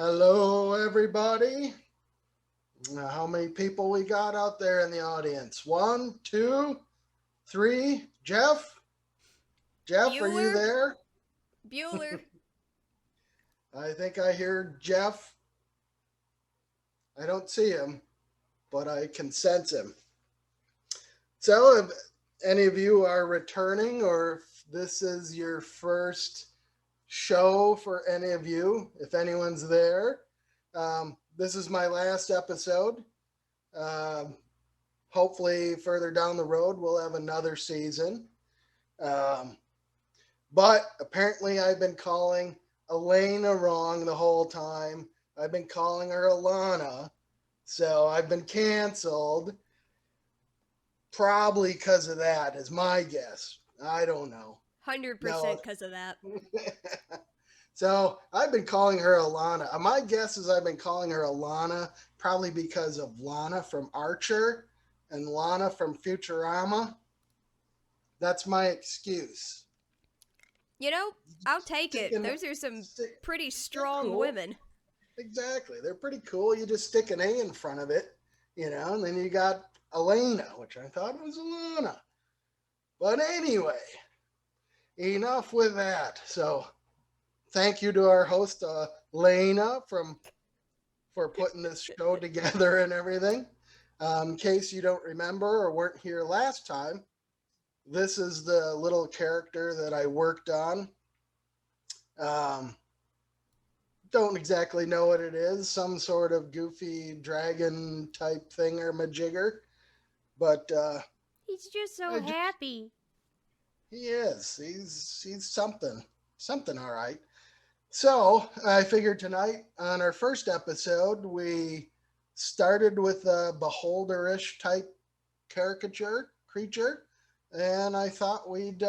Hello, everybody. How many people we got out there in the audience? One, two, three. Jeff? Jeff, are you Bueller? there? Bueller? I think I hear Jeff. I don't see him, but I can sense him. So, if any of you are returning, or if this is your first show for any of you, if anyone's there, this is my last episode. Um, Hopefully, further down the road, we'll have another season. Um, but apparently, I've been calling Elena wrong the whole time. I've been calling her Alana. So I've been canceled. Probably because of that, is my guess. I don't know. No. 100% because of that. So I've been calling her Alana. My guess is I've been calling her Alana probably because of Lana from Archer and Lana from Futurama. That's my excuse. You know, I'll take it. Sticking, Those are some stick, pretty they're strong cool. women. Exactly. They're pretty cool. You just stick an A in front of it, and then you got Elena, which I thought was Alana. But anyway, enough with that. So thank you to our host, Lena, for putting this show together and everything. In case you don't remember or weren't here last time, this is the little character that I worked on. Um, don't exactly know what it is, some sort of goofy dragon type thing or majigger, but He's just so I just happy. he is. He's something all right. So I figured tonight on our first episode we started with a beholderish type caricature creature, and I thought we'd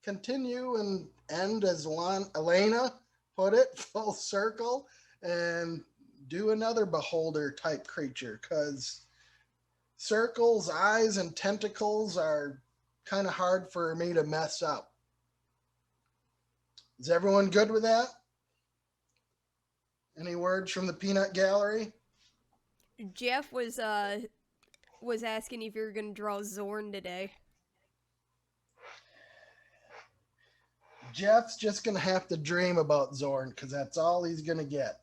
continue and end as Elena put it, full circle, and do another beholder type creature because circles, eyes, and tentacles are kind of hard for me to mess up. Is everyone good with that? Any words from the peanut gallery? Jeff was asking if you were gonna draw Zorn today. Jeff's just going to have to dream about Zorn because that's all he's going to get.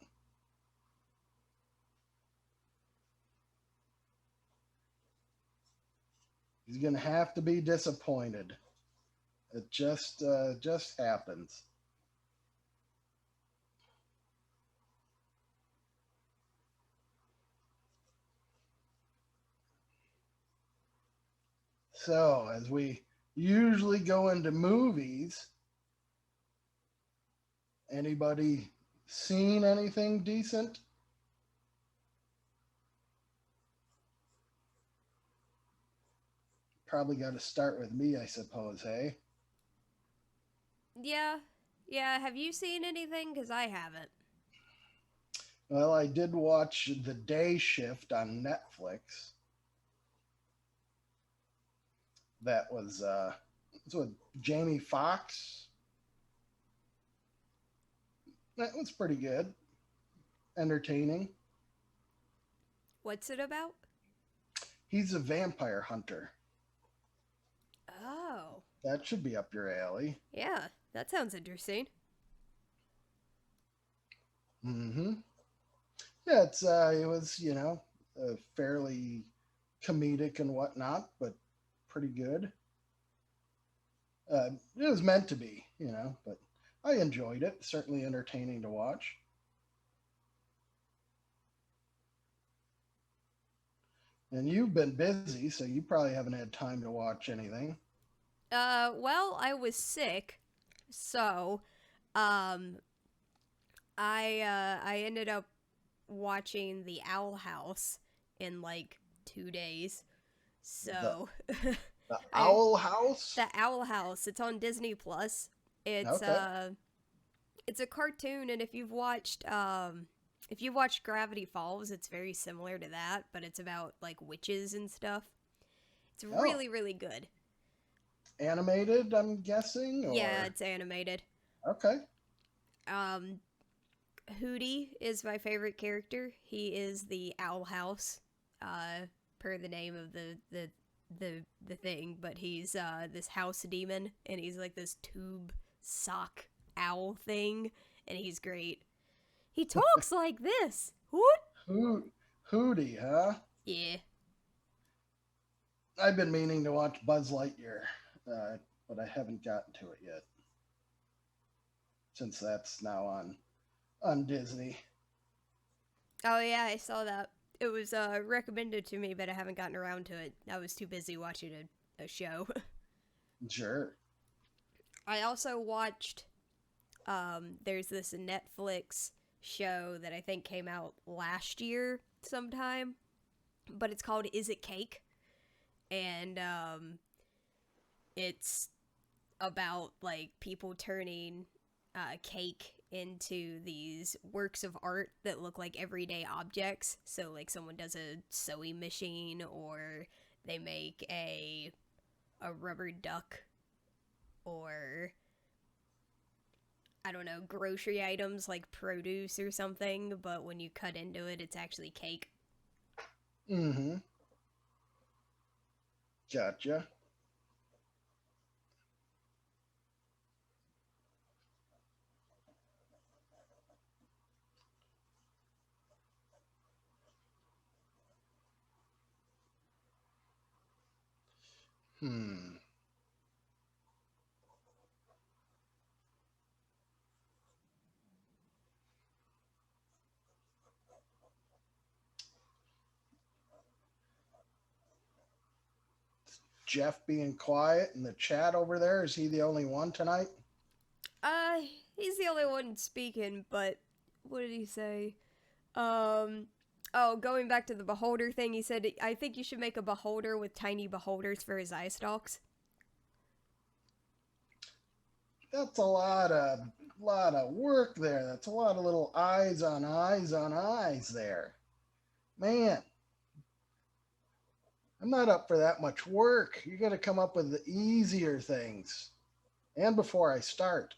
He's going to have to be disappointed. It just happens. So, as we usually go into movies, anybody seen anything decent? Probably got to start with me, I suppose, hey? Yeah, yeah. Have you seen anything? Because I haven't. Well, I did watch The Day Shift on Netflix. That was it's with Jamie Foxx. That was pretty good, entertaining. What's it about? He's a vampire hunter. Oh, That should be up your alley. yeah. That sounds interesting. Mm-hmm. Yeah, it was fairly comedic and whatnot, but pretty good. It was meant to be, but I enjoyed it. Certainly entertaining to watch. And you've been busy, so you probably haven't had time to watch anything. Well, I was sick, so, um, I ended up watching The Owl House in like 2 days. The So the I Owl House. the Owl House. It's on Disney Plus. It's Okay. uh it's a cartoon, and if you've watched Gravity Falls, it's very similar to that, but it's about like witches and stuff. It's Oh, really really good. animated, I'm guessing, Yeah, or it's animated. okay. Um Hootie is my favorite character. He is the owl house, per the name of the thing, but he's this house demon, and he's like this tube sock owl thing, and he's great. He talks like this. What? Hootie, huh? Yeah. I've been meaning to watch Buzz Lightyear, but I haven't gotten to it yet. Since that's now on Disney. Oh yeah, I saw that. It was recommended to me, but I haven't gotten around to it. I was too busy watching a show. Sure. I also watched. There's this Netflix show that I think came out last year sometime, but it's called Is It Cake? And it's about like people turning cake into these works of art that look like everyday objects. So like someone does a sewing machine, or they make a rubber duck, or I don't know, grocery items like produce or something, but when you cut into it, it's actually cake. Mm-hmm. Gotcha. Hmm. Jeff being quiet in the chat over there. Is he the only one tonight? Uh, he's the only one speaking, but what did he say? Oh, going back to the beholder thing, he said, I think you should make a beholder with tiny beholders for his eye stalks. That's a lot of work there. That's a lot of little eyes on eyes on eyes there. Man, I'm not up for that much work. You got to come up with the easier things. And before I start.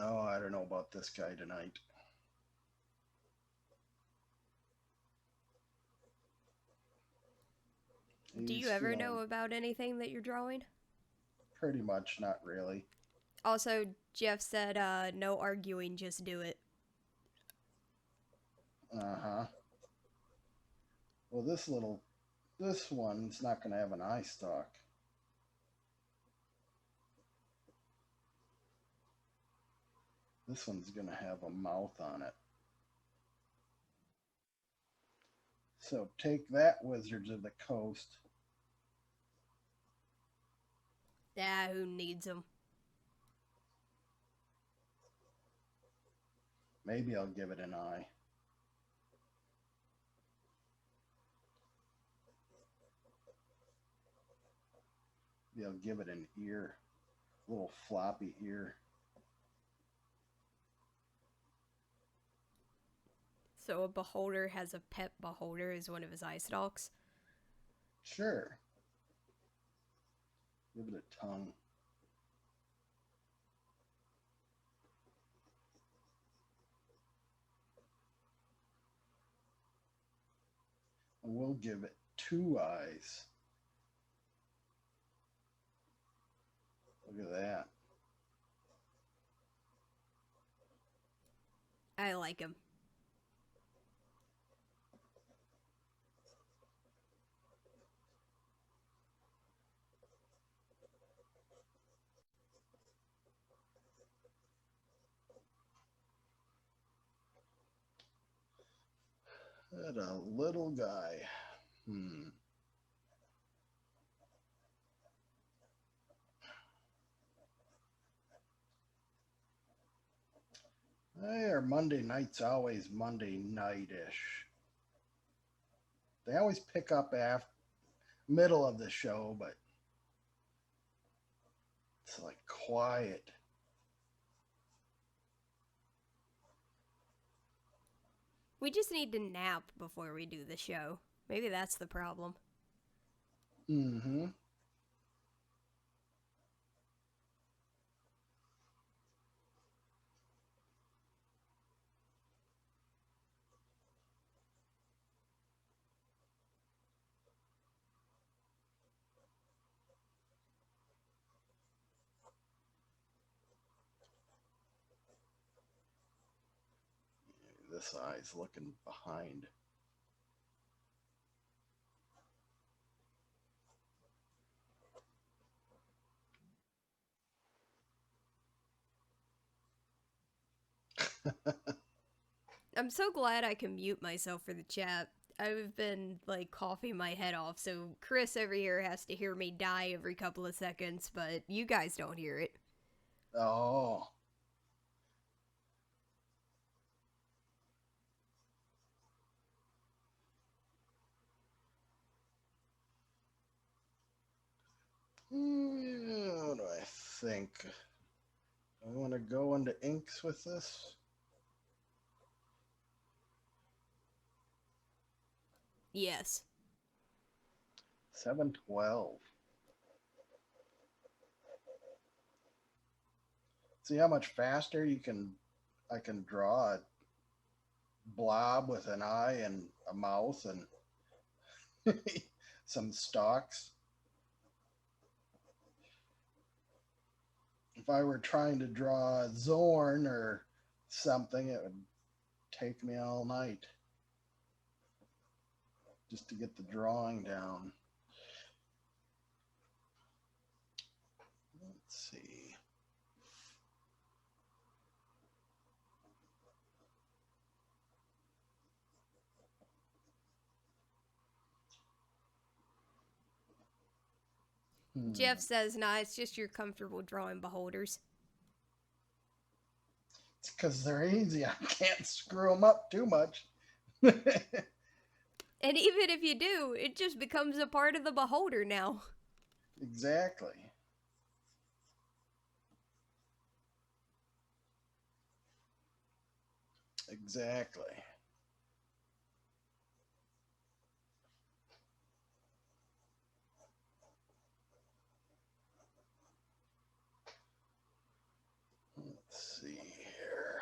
Oh, I don't know about this guy tonight. Do you He's ever feeling know about anything that you're drawing? pretty much not really. Also, Jeff said, no arguing, just do it. Uh-huh. Well, this one's not going to have an eye stalk. This one's going to have a mouth on it. So take that, Wizards of the Coast. Ah, who needs them? Maybe I'll give it an eye. Maybe I'll give it an ear. A little floppy ear. So a beholder has a pet beholder as one of his eye stalks? Sure. Give it a tongue. And we'll give it 2 eyes. Look at that. I like him. That a little guy. Our Monday night's always Monday night-ish. They always pick up after middle of the show, but it's like quiet. We just need to nap before we do the show. Maybe that's the problem. Mm-hmm. This eye's looking behind. I'm so glad I can mute myself for the chat. I've been like coughing my head off, so Chris over here has to hear me die every couple of seconds, but you guys don't hear it. Oh. What do I think? I want to go into inks with this. Yes. 712. See how much faster I can draw a blob with an eye and a mouth and some stalks. If I were trying to draw a Zorn or something, it would take me all night just to get the drawing down. Let's see. Jeff says, nah, it's just you're comfortable drawing beholders. It's because they're easy. I can't screw them up too much. And even if you do, it just becomes a part of the beholder now. Exactly. Exactly. Let's see here.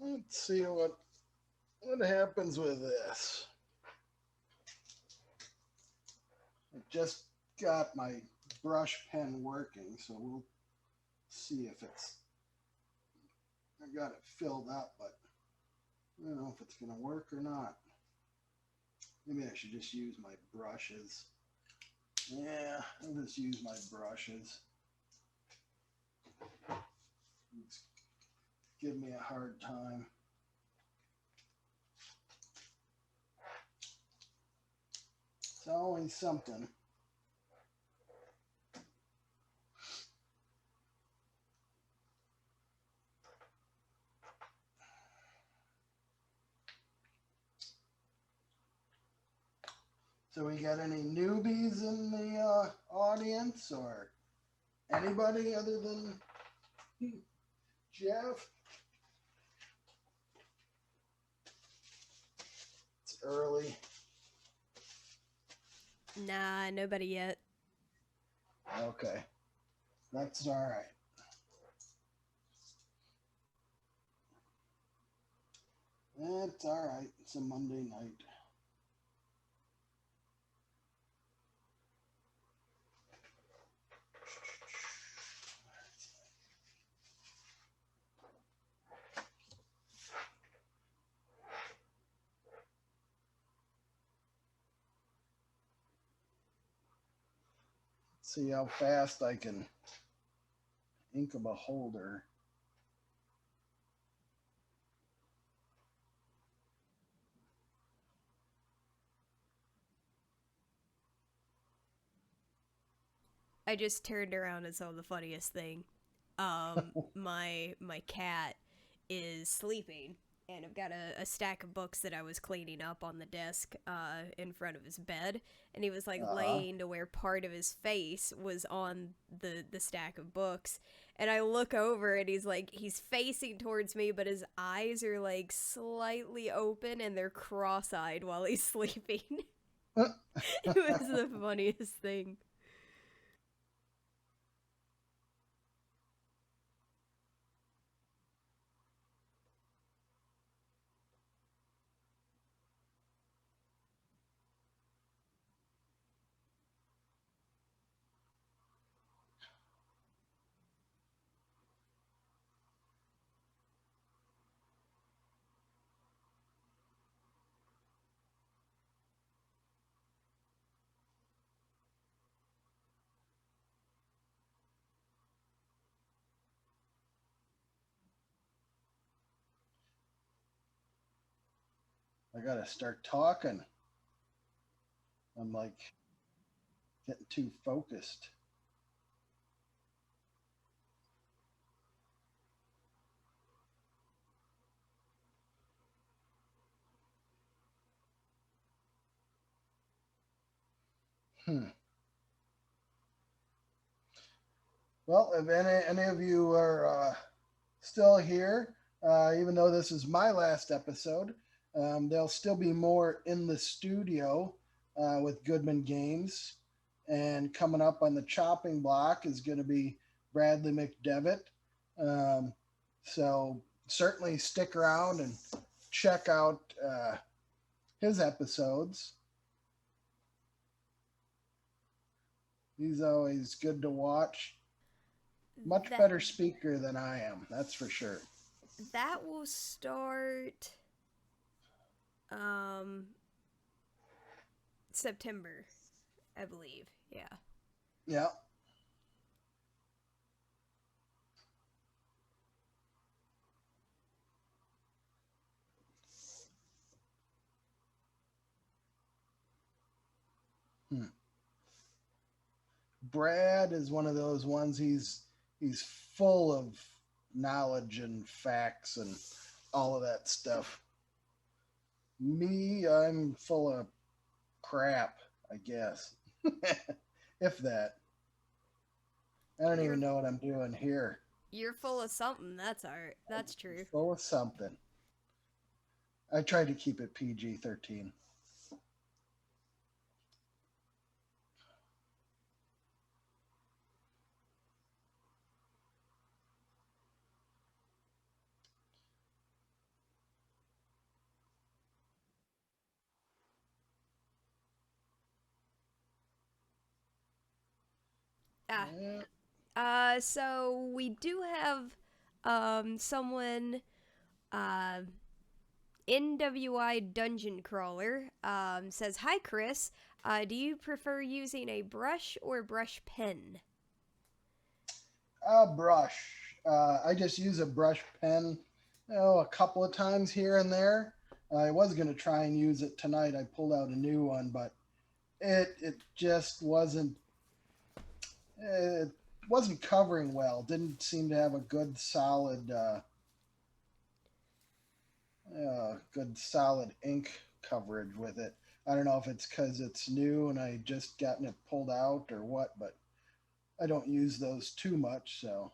Let's see what happens with this. I just got my brush pen working, so we'll see if it's. I got it filled up, but I don't know if it's going to work or not. Maybe I should just use my brushes. Yeah, I'll just use my brushes. It's give me a hard time. It's always something. So we got any newbies in the audience or anybody other than Jeff? It's early. Nah, nobody yet. Okay. That's all right. It's all right. It's a Monday night. See how fast I can ink a beholder. I just turned around and saw the funniest thing. My cat is sleeping, and I've got a stack of books that I was cleaning up on the desk in front of his bed, and he was like Uh-huh. laying to where part of his face was on the stack of books. And I look over and he's facing towards me, but his eyes are like slightly open and they're cross-eyed while he's sleeping. It was the funniest thing. I gotta start talking. I'm like getting too focused. Hmm. Well, if any of you are still here, even though this is my last episode, there'll still be more in the studio with Goodman Games. And coming up on the chopping block is going to be Bradley McDevitt. Um, so certainly stick around and check out his episodes. He's always good to watch. Much That better speaker than I am, that's for sure. that will start um September, I believe. Yeah. Yeah. Hmm. Brad is one of those ones. He's full of knowledge and facts and all of that stuff. Me, I'm full of crap, I guess. If that. I don't even You're know what I'm doing here. you're full of something. That's art. That's true. Full of something. I try to keep it PG-13. Ah. Yeah. So we do have someone uh NWI Dungeon Crawler says, "Hi Chris, do you prefer using a brush or brush pen?" A brush. I just use a brush pen, a couple of times here and there. I was gonna try and use it tonight. I pulled out a new one, but it just it wasn't covering well. Didn't seem to have a good solid ink coverage with it. I don't know if it's because it's new and I just gotten it pulled out or what, but I don't use those too much. So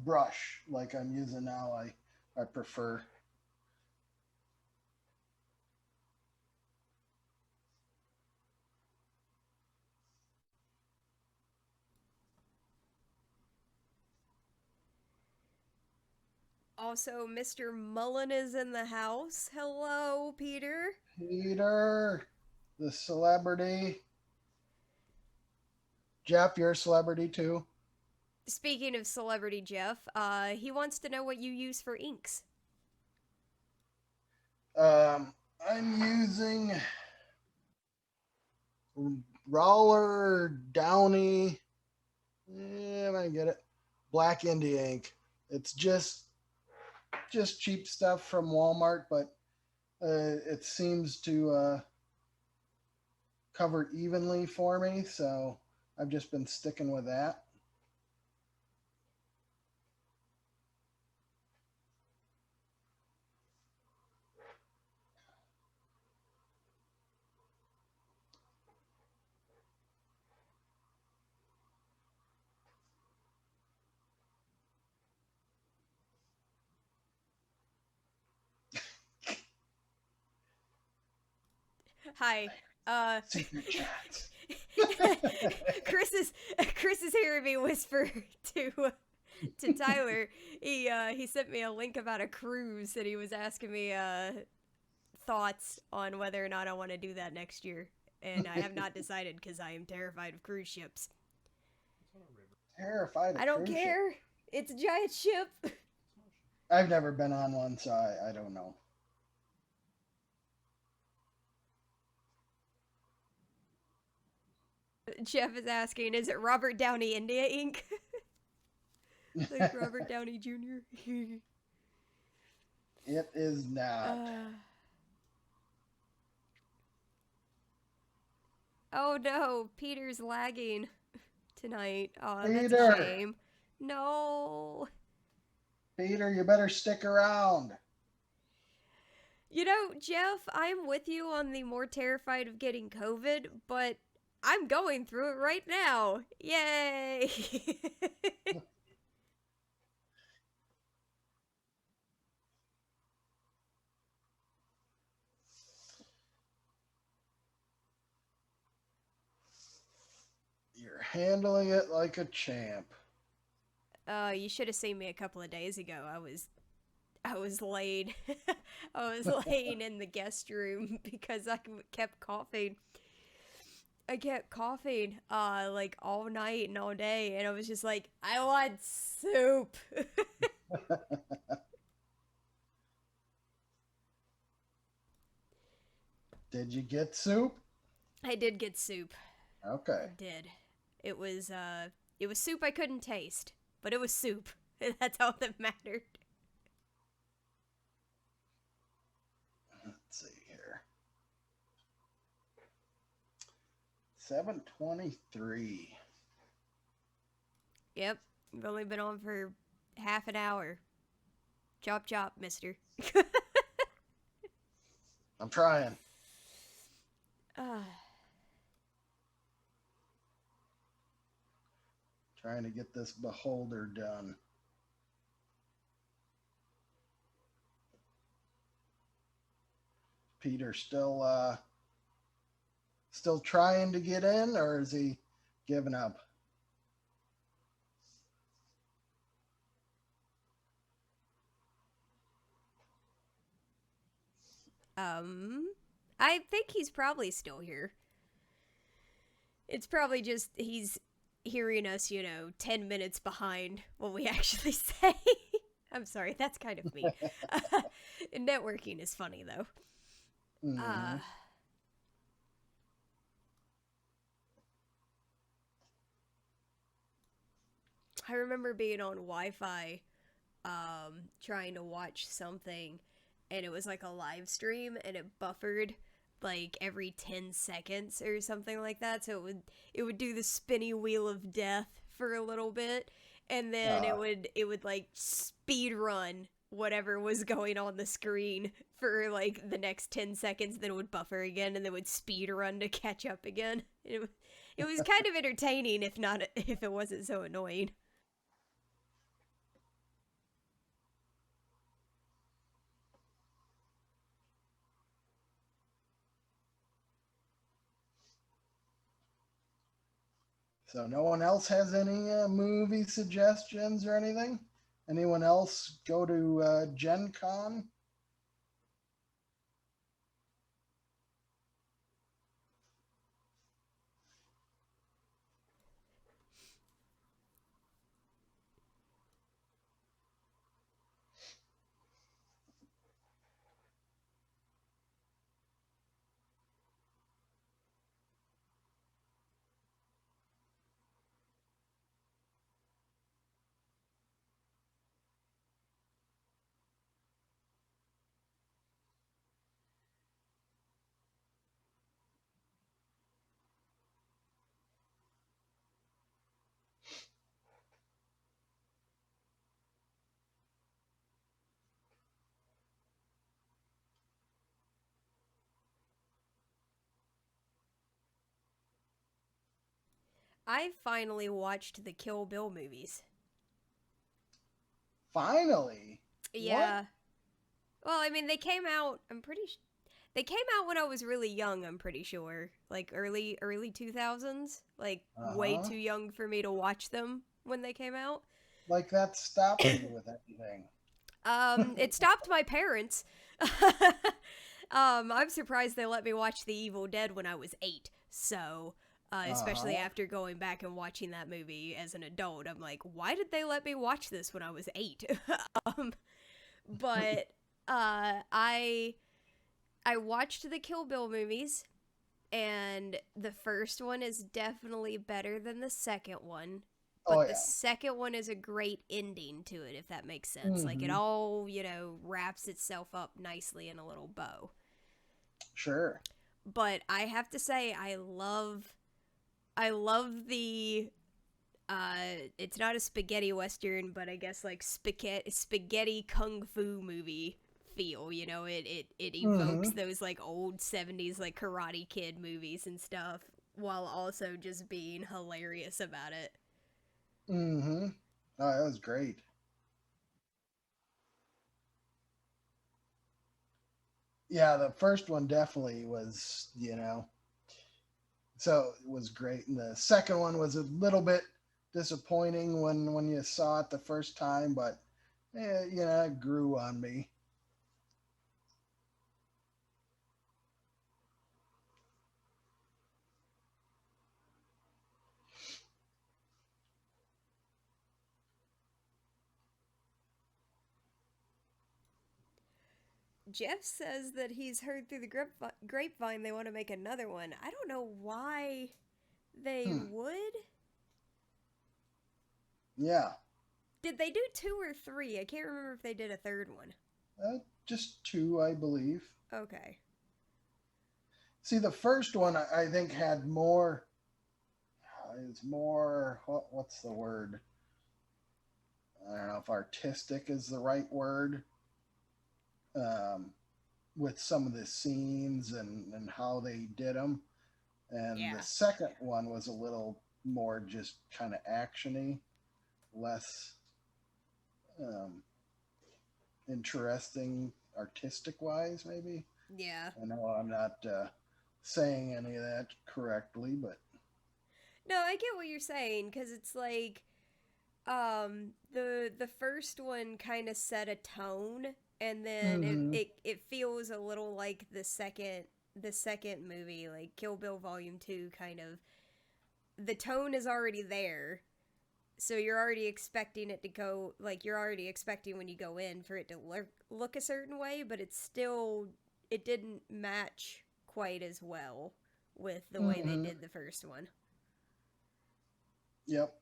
brush like I'm using now, I prefer. Also, Mr. Mullen is in the house. Hello, Peter. Peter, the celebrity. Jeff, you're a celebrity too. Speaking of celebrity Jeff, he wants to know what you use for inks. Um, I'm using Roller Downy. Yeah, I get it. Black Indie ink. It's just cheap stuff from Walmart, but It seems to cover evenly for me, so I've just been sticking with that. Hi. Secret chats. Chris is Chris is hearing me whisper to Tyler. He sent me a link about a cruise and he was asking me thoughts on whether or not I want to do that next year. And I have not decided because I am terrified of cruise ships. Terrified of I don't cruise care. It's a giant ship. I've never been on one, so I don't know. Jeff is asking, is it Robert Downey India Inc.? Like Robert Downey Jr.? It is not. Oh no, Peter's lagging tonight. Oh, that's Peter. a shame. No. Peter, you better stick around. You know, Jeff, I'm with you on the more terrified of getting COVID, but I'm going through it right now. Yay! You're handling it like a champ. You should have seen me a couple of days ago. I was laid. I was laying in the guest room because I kept coughing. I kept coughing, like all night and all day, and I was just like, I want soup. Did you get soup? I did get soup. Okay. I did. It was soup I couldn't taste, but it was soup. That's all that mattered. Let's see here. 7:23. Yep, I've only been on for half an hour. Chop chop, mister. I'm trying. Trying to get this beholder done. Peter still trying to get in, or is he giving up? I think he's probably still here. It's probably just he's hearing us, 10 minutes behind what we actually say. I'm sorry, that's kind of me. Networking is funny, though. Mm-hmm. I remember being on Wi-Fi, trying to watch something, and it was like a live stream, and it buffered like every 10 seconds or something like that. So it would do the spinny wheel of death for a little bit, and then it would like speed run whatever was going on the screen for like the next 10 seconds, then it would buffer again, and then would speed run to catch up again. It was kind of entertaining, if it wasn't so annoying. So no one else has any movie suggestions or anything? Anyone else go to Gen Con? I finally watched the Kill Bill movies. Finally. What? Yeah. Well, I mean, they came out. They came out when I was really young. I'm pretty sure, like early 2000s. Like way Uh-huh. too young for me to watch them when they came out. Like that stops you with anything. It stopped my parents. I'm surprised they let me watch The Evil Dead when I was 8. So, especially Uh-huh. after going back and watching that movie as an adult, I'm like, why did they let me watch this when I was 8? um, but I watched the Kill Bill movies, and the first one is definitely better than the second one. Oh But the yeah. second one is a great ending to it, if that makes sense. Like it Mm-hmm. all, wraps itself up nicely in a little bow. Sure. But I have to say, I love the it's not a spaghetti western, but I guess like spaghetti kung fu movie feel. It evokes Mm-hmm. those like old 70s like Karate Kid movies and stuff, while also just being hilarious about it. Mm-hmm. Oh, that was great. Yeah, the first one definitely was, so it was great. And the second one was a little bit disappointing when you saw it the first time, but it grew on me. Jeff says that he's heard through the grapevine they want to make another one. I don't know why they Hmm. would. Yeah. Did they do two or three? I can't remember if they did a third one. Just two, I believe. Okay. See, the first one I think had more. Is more. What's the word? I don't know if artistic is the right word. Um, with some of the scenes and how they did them. And the Yeah. second one was a little more just kind of actiony, less um, interesting artistic wise, maybe. Yeah. I know I'm not saying any of that correctly, but No, I get what you're saying cuz it's like the first one kind of set a tone, and then mm-hmm. it feels a little like the second movie, like Kill Bill Volume 2, kind of the tone is already there, so you're already expecting it to go, like you're already expecting when you go in for it to look a certain way, but it didn't match quite as well with the way they Mm-hmm. did the first one. Yep.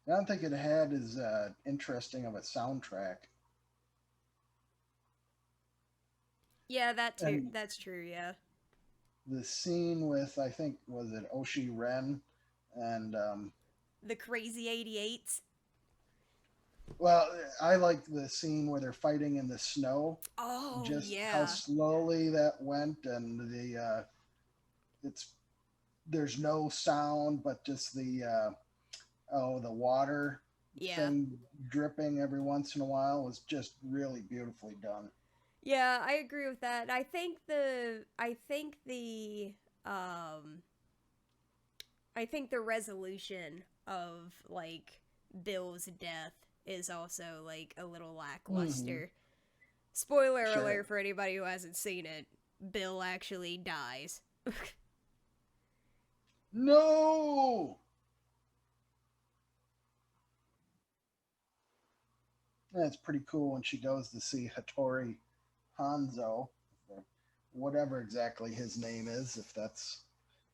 I don't think it had as interesting of a soundtrack. Yeah, that too. And That's true. Yeah. the scene with, I think, was it Oshi Ren? And, The Crazy 88s. well, I like the scene where they're fighting in the snow, Oh, just how yeah. slowly that went, and it's there's no sound, but just the water Yeah. thing dripping every once in a while was just really beautifully done. Yeah, I agree with that. Um I think the resolution of like Bill's death is also like a little Mm-hmm. lackluster. Spoiler Sure. alert for anybody who hasn't seen it. Bill actually dies. No, that's pretty cool when she goes to see Hattori Hanzo, or whatever exactly his name is, if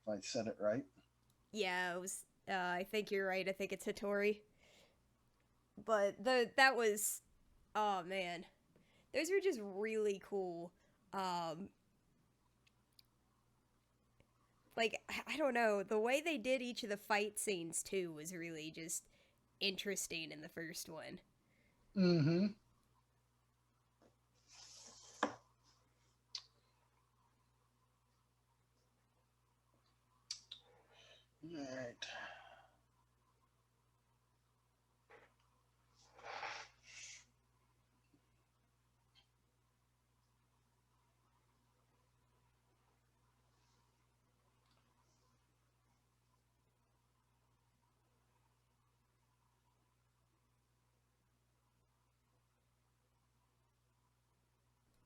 I said it right. Yeah, it was I think you're right. I think it's Hattori. But the that was oh man. Those were just really cool. Um like I don't know, the way they did each of the fight scenes too was really just interesting in the first one. Mm-hmm. All right.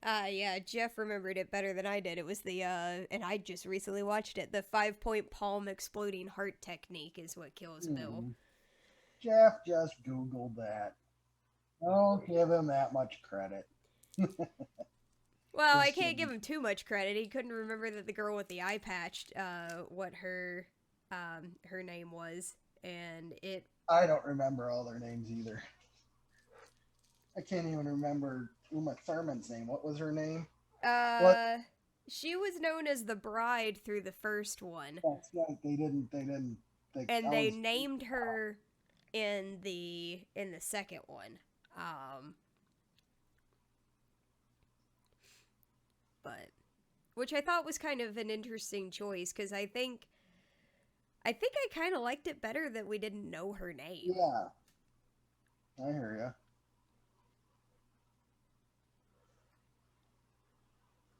Yeah, Jeff remembered it better than I did. It was the, and I just recently watched it. The 5-point palm exploding heart technique is what kills Bill. Hmm. Jeff just Googled that. Don't give him that much credit. Well, I Just can't give kidding. him too much credit. He couldn't remember that the girl with the eye patch, what her name was, and it. I don't remember all their names either. I can't even remember Uma Thurman's name. What was her name? What? Uh, she was known as the bride through the first one, That's right. They didn't. They didn't. and I they was. named her in the second one. Um, but which I thought was kind of an interesting choice because I think I kind of liked it better that we didn't know her name. Yeah, I hear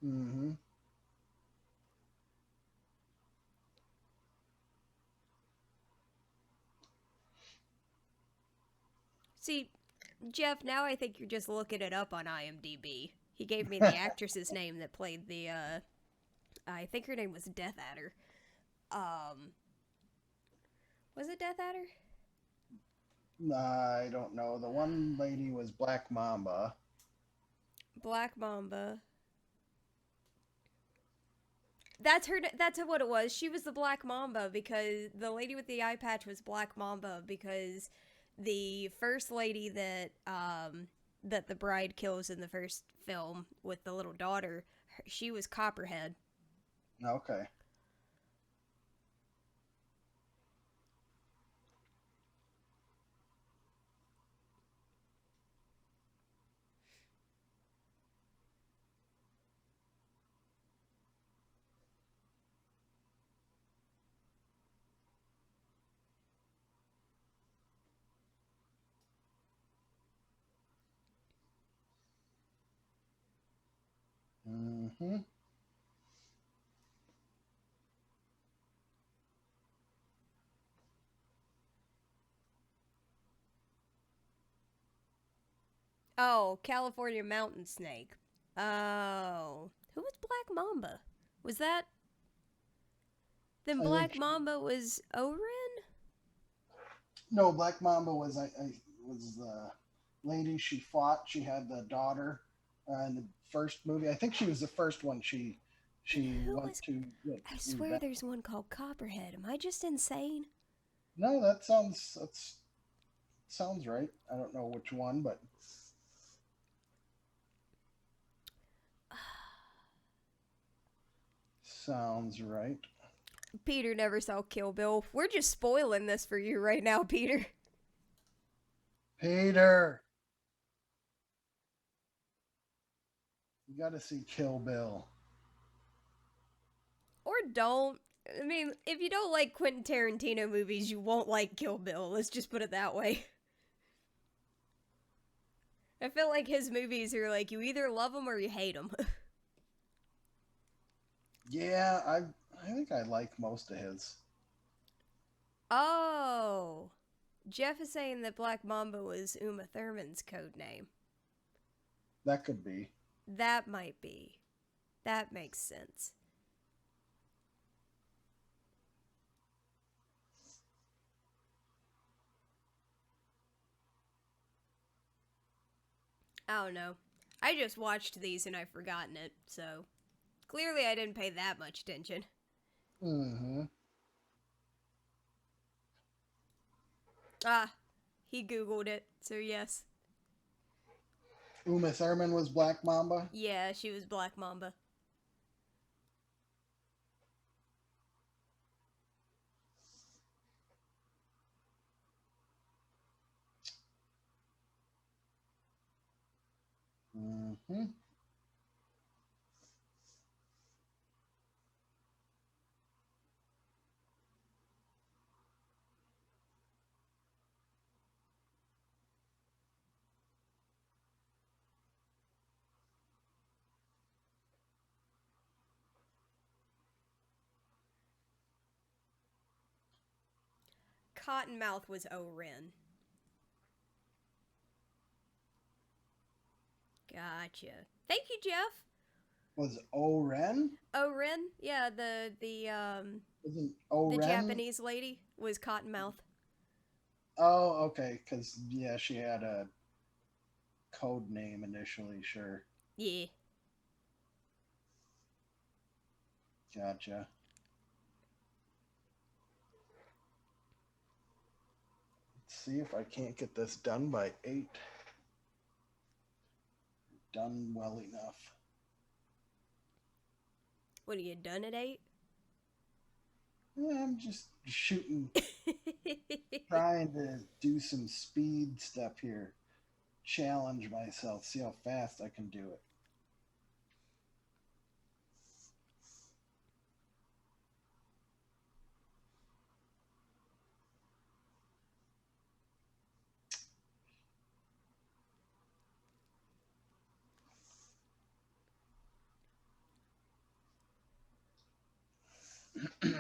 you. Mm-hmm. See, Jeff, now I think you're just looking it up on IMDb. He gave me the actress's name that played the I think her name was Death Adder. Um was it Death Adder? I don't know. The one lady was Black Mamba. Black Mamba. That's what it was. She was the Black Mamba because the lady with the eye patch was Black Mamba because the first lady that the bride kills in the first film with the little daughter, she was Copperhead. Okay. Mm-hmm. Oh, California mountain snake. Oh, who was Black Mamba? Was that then? I think Black Mamba was Oren. no. Black Mamba was I was the lady she fought. She had the daughter in the first movie. I think she was the first one. Then She who went was? to get I swear, revenge. there's one called Copperhead. Am I just insane? No, that sounds right. I don't know which one, but sounds right. Peter never saw Kill Bill. We're just spoiling this for you right now, Peter. Peter, you got to see Kill Bill. Or don't. I mean, if you don't like Quentin Tarantino movies, you won't like Kill Bill. Let's just put it that way. I feel like his movies are like you either love them or you hate them. Yeah, I think I like most of his. Oh, Jeff is saying that Black Mamba was Uma Thurman's code name. That could be. That might be. That makes sense. I don't know. I just watched these and I've forgotten it, so clearly I didn't pay that much attention. Mm-hmm. Ah, he Googled it, so yes. Uma Thurman was Black Mamba. Yeah, she was Black Mamba. Mm-hmm. Cottonmouth was Oren. Gotcha. Thank you, Jeff. Was Oren? Oren, yeah, the Wasn't the Oren? Japanese lady was Cottonmouth. Oh, okay. Because, yeah, she had a code name initially, sure. Yeah. Gotcha. Let's see if I can't get this done by 8. Done well enough. What are you done at 8? Yeah, I'm just shooting, trying to do some speed stuff here. Challenge myself, see how fast I can do it. He's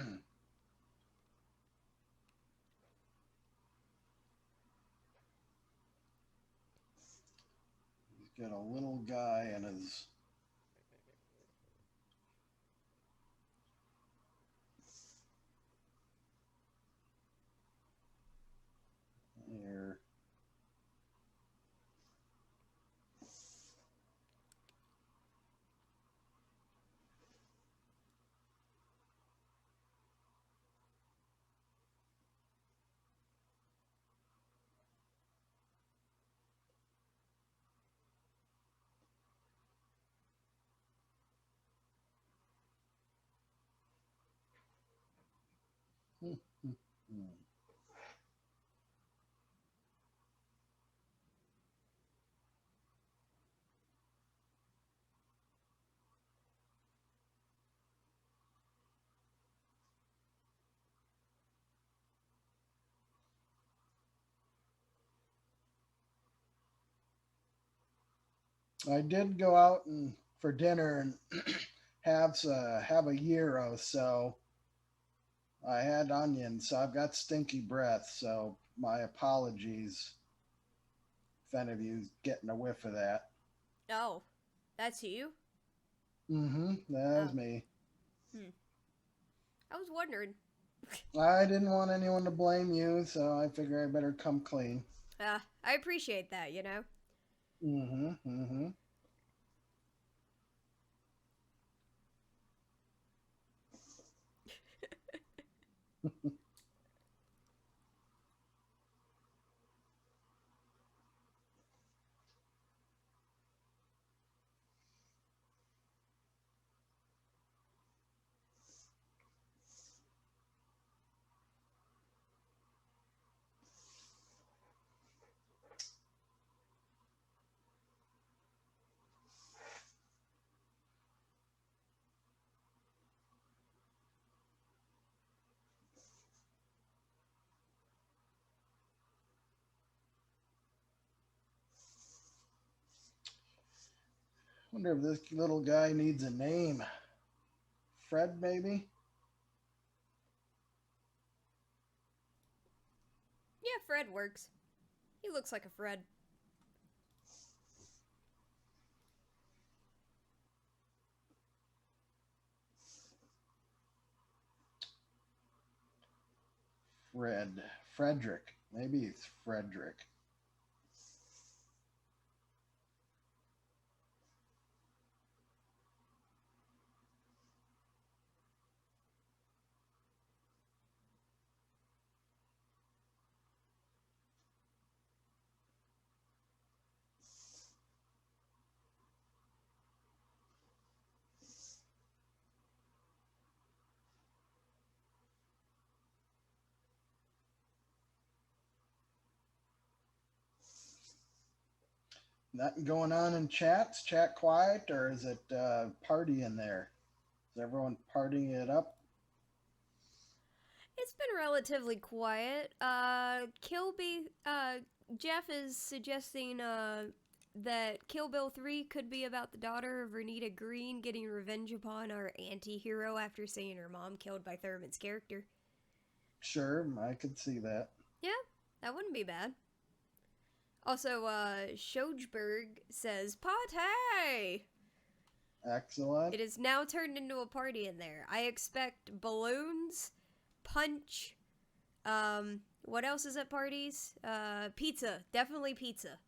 got a little guy and his here. I did go out and for dinner and have a gyro, so I had onions, so I've got stinky breath. So my apologies if any of you's getting a whiff of that. Oh, that's you? Mm-hmm. That was Oh. me. Hmm. I was wondering. I didn't want anyone to blame you, so I figure I better come clean. I appreciate that, you know? Mm-hmm. Mm-hmm. Wonder if this little guy needs a name. Fred, maybe? Yeah, Fred works. He looks like a Fred. Fred. Frederick. Maybe it's Frederick. Nothing going on in chats? Chat quiet, or is it party in there? Is everyone partying it up? It's been relatively quiet. Kilby, Jeff is suggesting, that Kill Bill 3 could be about the daughter of Renita Green getting revenge upon our anti hero after seeing her mom killed by Thurman's character. Sure, I could see that. Yeah, that wouldn't be bad. Also, Sjojberg says, Pate! Excellent. It is now turned into a party in there. I expect balloons, punch. What else is at parties? Pizza, definitely pizza,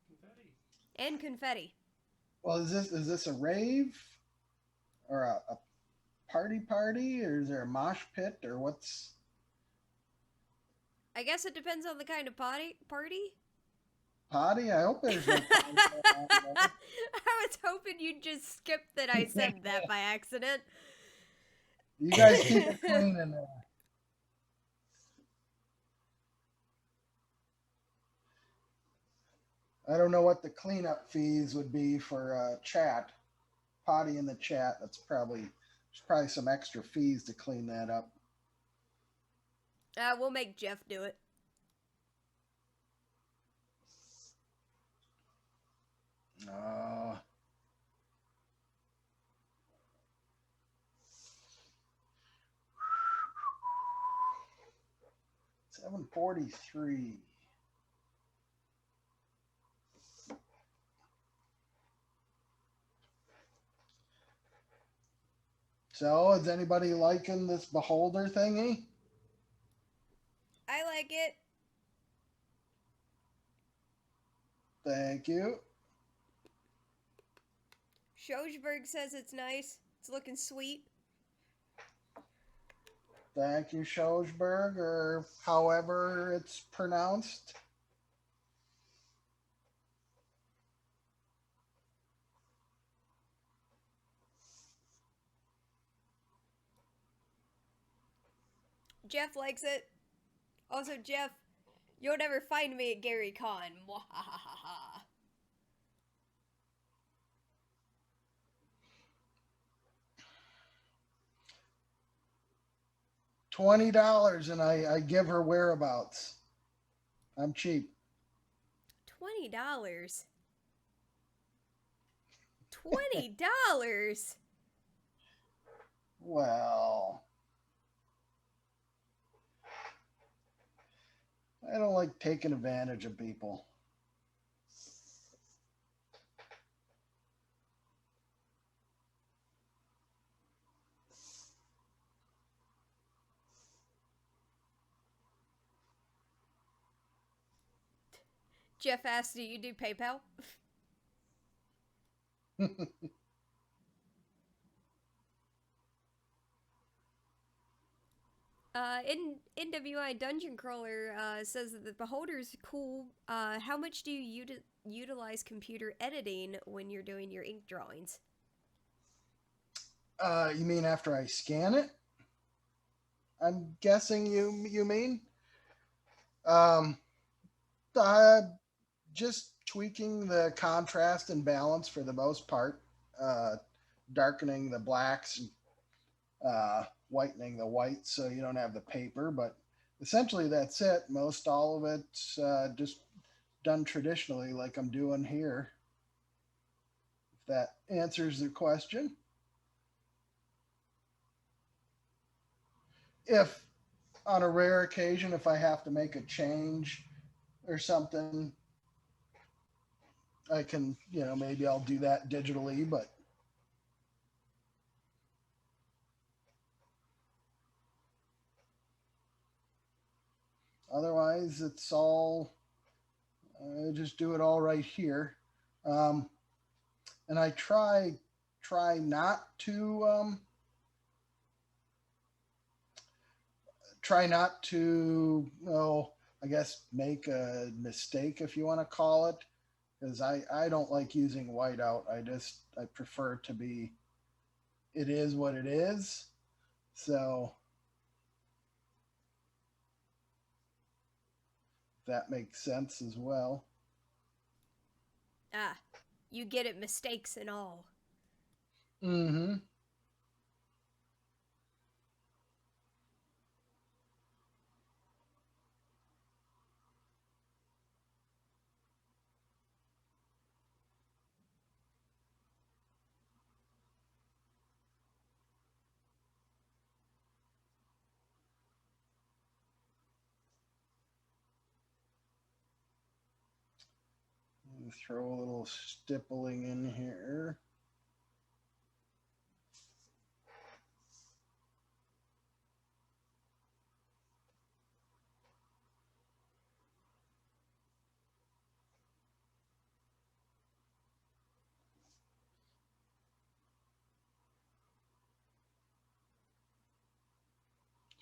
and confetti. Well, is this a rave or a party, or is there a mosh pit, or what's I guess it depends on the kind of party. potty? I hope there's no potty going on there. I was hoping you'd just skip that I said that by accident. You guys keep it clean in there. I don't know what the cleanup fees would be for chat. Potty in the chat. There's probably some extra fees to clean that up. We'll make Jeff do it. Uh, 743. So, is anybody liking this beholder thingy? I like it. Thank you. Schosberg says it's nice. It's looking sweet. Thank you, Schosberg, or however it's pronounced. Jeff likes it. Also, Jeff, you'll never find me at Gary Con. Mwahahaha. $20, and I give her whereabouts. I'm cheap. $20. $20. Well, I don't like taking advantage of people. Jeff asked, do you do PayPal? In NWI Dungeon Crawler says that the beholder's cool. How much do you utilize computer editing when you're doing your ink drawings? You mean after I scan it? I'm guessing you mean. Um, just tweaking the contrast and balance for the most part. Darkening the blacks, whitening the whites so you don't have the paper. But essentially, that's it. Most all of it's just done traditionally, like I'm doing here. If that answers the question. If on a rare occasion, if I have to make a change or something, I can, maybe I'll do that digitally, but otherwise it's all, I just do it all right here. And I try not to, I guess make a mistake, if you want to call it, because I don't like using whiteout. I prefer to be, it is what it is. So that makes sense as well. Ah, you get it, mistakes and all. Mm-hmm. Throw a little stippling in here.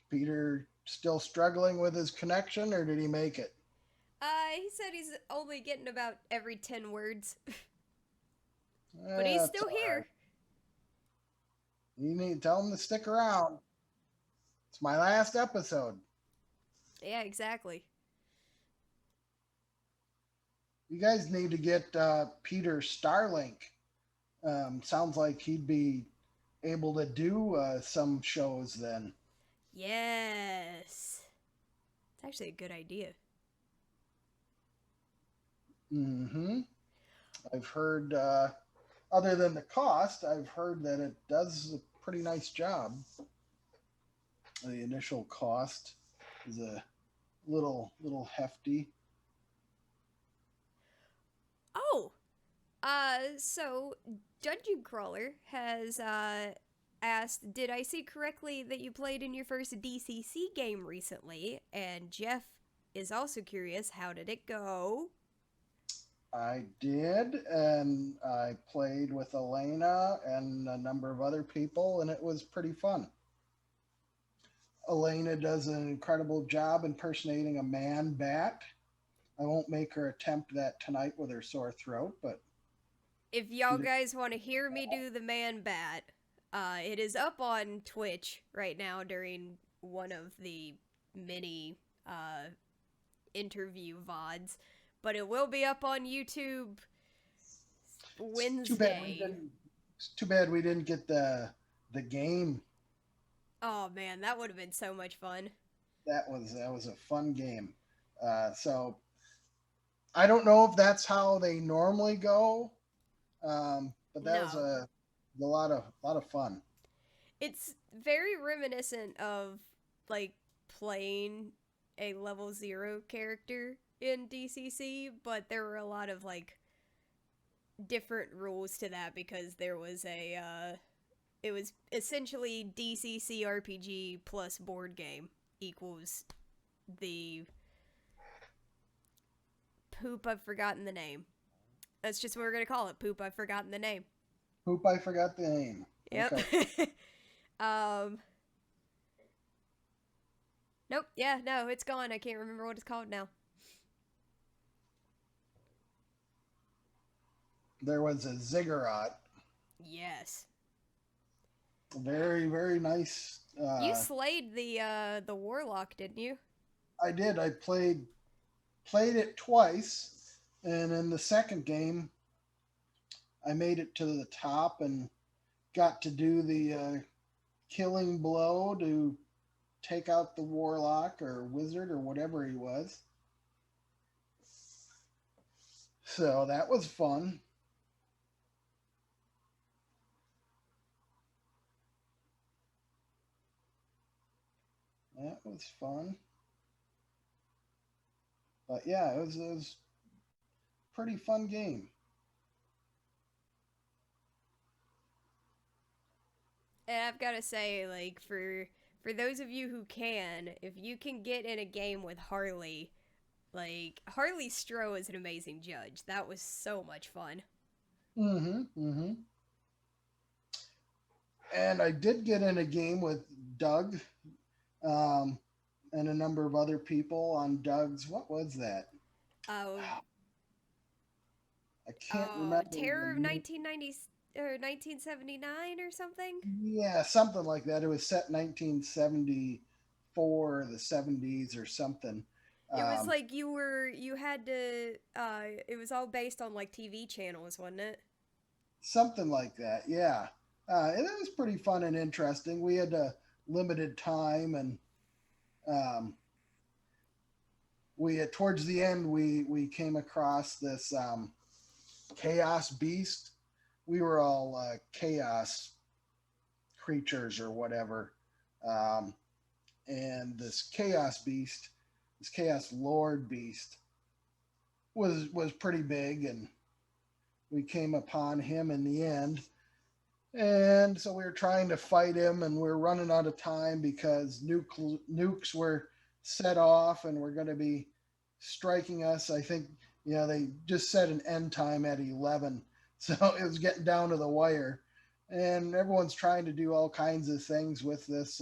Peter still struggling with his connection, or did he make it? He said he's only getting about every 10 words, but he's That's still all right. here. You need to tell him to stick around. It's my last episode. Yeah, exactly. You guys need to get Peter Starlink. Sounds like he'd be able to do some shows then. Yes. It's actually a good idea. Mm-hmm. I've heard, other than the cost, I've heard that it does a pretty nice job. The initial cost is a little hefty. Oh, so Dungeon Crawler has asked, did I see correctly that you played in your first DCC game recently? And Jeff is also curious, how did it go? I did, and I played with Elena and a number of other people, and it was pretty fun. Elena does an incredible job impersonating a man bat. I won't make her attempt that tonight with her sore throat, but If she y'all did. guys want to hear me do the man bat, it is up on Twitch right now during one of the many interview VODs, but it will be up on YouTube It's too bad we Wednesday. didn't. It's too bad we didn't get the game. Oh man, that would have been so much fun. That was a fun game. So I don't know if that's how they normally go, but that was No. a lot of fun. It's very reminiscent of like playing a level 0 character in DCC, but there were a lot of like different rules to that because there was a it was essentially DCC RPG plus board game equals the poop, I've forgotten the name. That's just what we're gonna call it. Poop, I've forgotten the name. Hoop, I forgot the name. Yep. Okay. um. Nope. Yeah. No, it's gone. I can't remember what it's called now. There was a ziggurat. Yes. Very, very nice. You slayed the warlock, didn't you? I did. I played it twice, and in the second game, I made it to the top and got to do the killing blow to take out the warlock or wizard or whatever he was. So that was fun. That was fun. But yeah, it was a pretty fun game. And I've got to say, like for those of you who can, if you can get in a game with Harley, like Harley Stroh is an amazing judge. That was so much fun. Mm-hmm. Mm-hmm. And I did get in a game with Doug, um, and a number of other people on Doug's. What was that? Oh, I can't remember the Terror of name. 1990 or 1979 or something. Yeah, something like that. It was set 1974, the 70s or something. It was Um, like you had to it was all based on like TV channels, wasn't it? Something like that. Yeah, and it was pretty fun and interesting. We had a limited time, and um, we towards the end we came across this chaos beast. We were all chaos creatures or whatever, um, and this chaos lord beast, was pretty big, and we came upon him in the end. And so we were trying to fight him, and we are running out of time because nukes were set off and were going to be striking us. I think, they just set an end time at 11. So it was getting down to the wire. And everyone's trying to do all kinds of things with this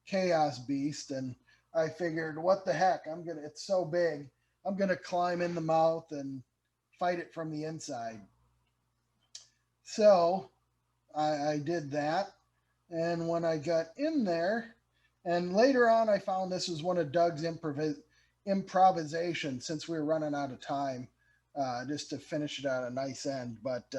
chaos beast, and I figured, what the heck? It's so big. I'm gonna climb in the mouth and fight it from the inside. So I did that, and when I got in there, and later on, I found this was one of Doug's improvisation since we were running out of time, just to finish it at a nice end. But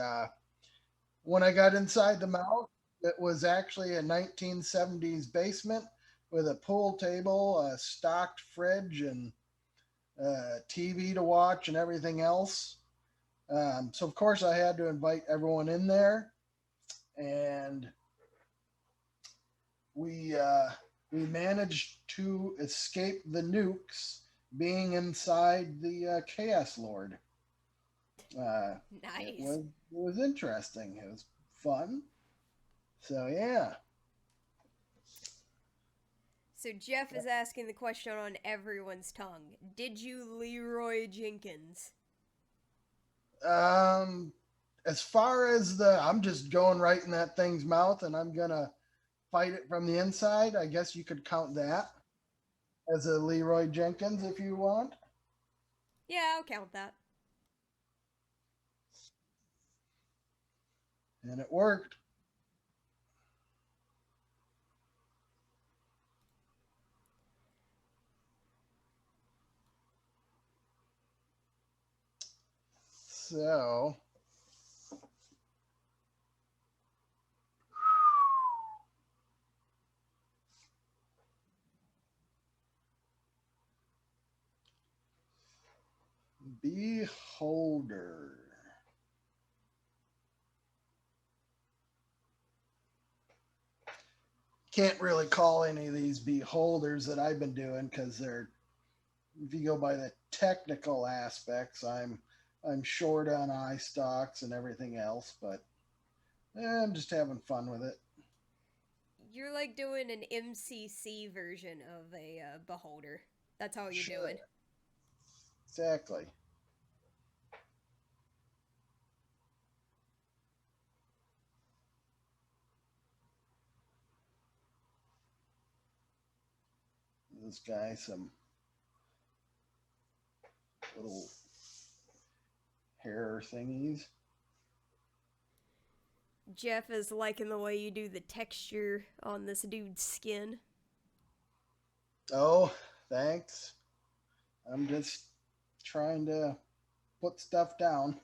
when I got inside the mouth, it was actually a 1970s basement with a pool table, a stocked fridge, and TV to watch, and everything else. So, of course, I had to invite everyone in there, and we uh, we managed to escape the nukes being inside the Chaos Lord. Uh, it Nice. was it was interesting. It was fun. So yeah. So Jeff is asking the question on everyone's tongue. Did you Leroy Jenkins? Um, as far as I'm just going right in that thing's mouth, and I'm gonna fight it from the inside. I guess you could count that as a Leroy Jenkins if you want. Yeah, I'll count that. And it worked. So Beholder. Can't really call any of these beholders that I've been doing because they're, if you go by the technical aspects, I'm short on eye stalks and everything else, but I'm just having fun with it. You're like doing an MCC version of a beholder. That's all you're Sure, doing. exactly. This guy some little hair thingies. Jeff is liking the way you do the texture on this dude's skin. Oh, thanks. I'm just trying to put stuff down.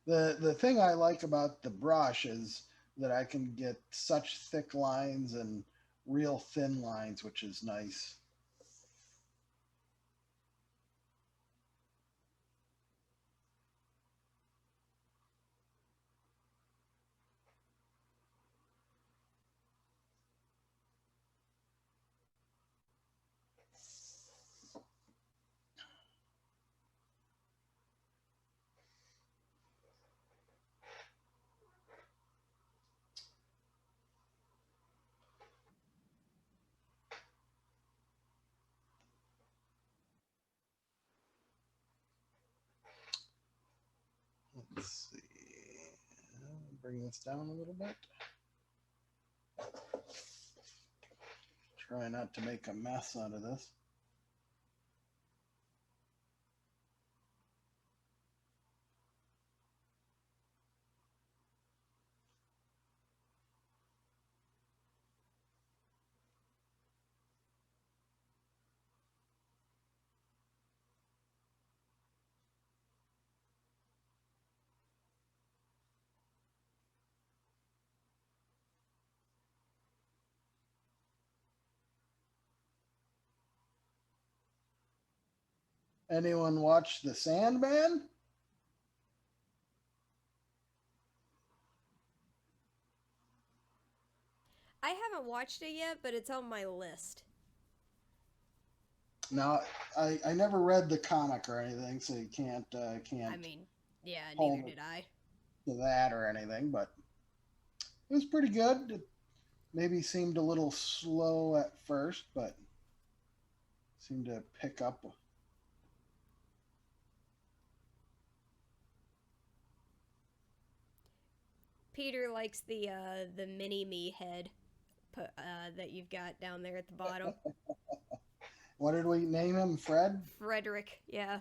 The thing I like about the brush is that I can get such thick lines and real thin lines, which is nice. Let's see. Bring this down a little bit. Try not to make a mess out of this. Anyone watch The Sandman? I haven't watched it yet, but it's on my list. Now, I never read the comic or anything, so you I can't mean, yeah, neither hold it did I. to that or anything, but it was pretty good. It maybe seemed a little slow at first, but seemed to pick up. Peter likes the mini me head that you've got down there at the bottom. What did we name him? Fred? Frederick, yeah.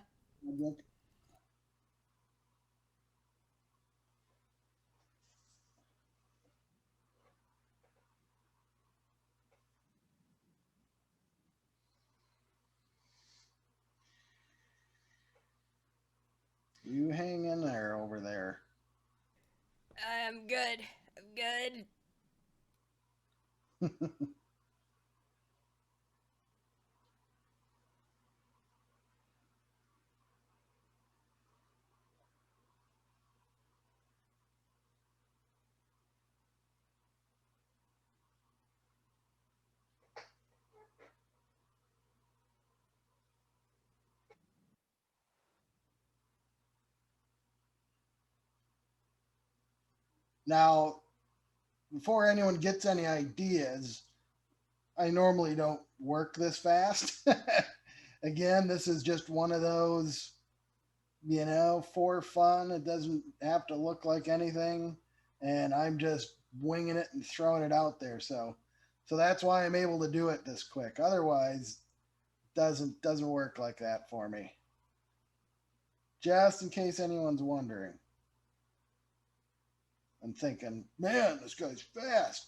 You hang in there over there. I'm good. I'm good. Now, before anyone gets any ideas, I normally don't work this fast. Again, this is just one of those, for fun. It doesn't have to look like anything, and I'm just winging it and throwing it out there. So that's why I'm able to do it this quick. Otherwise, doesn't work like that for me. Just in case anyone's wondering and thinking, man, this guy's fast.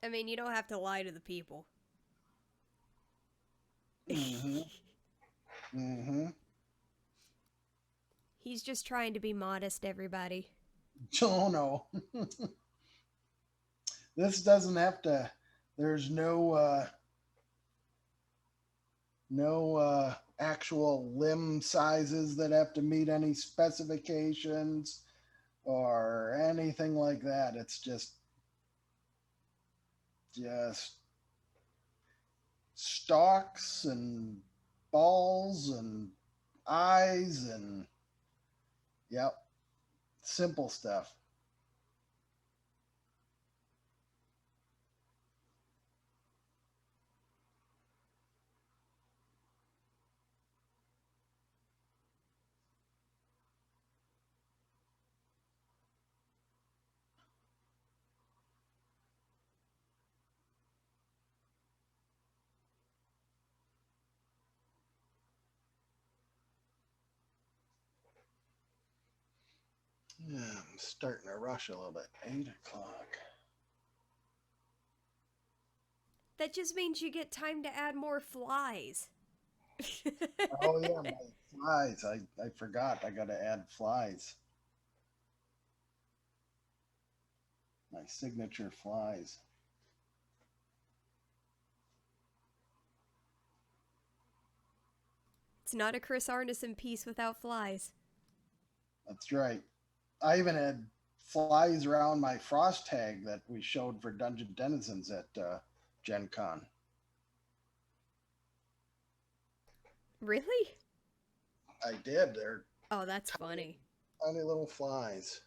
I mean, you don't have to lie to the people. Mm-hmm. Mm-hmm. He's just trying to be modest, everybody. Oh no. This doesn't have to. There's no actual limb sizes that have to meet any specifications or anything like that. It's just stalks and balls and eyes and yep, simple stuff. Yeah, I'm starting to rush a little bit. 8 o'clock. That just means you get time to add more flies. Oh yeah, my flies. I forgot. I got to add flies. My signature flies. It's not a Chris Arneson piece without flies. That's right. I even had flies around my frost tag that we showed for Dungeon Denizens at Gen Con. Really? I did. They're Oh, that's funny. tiny little flies.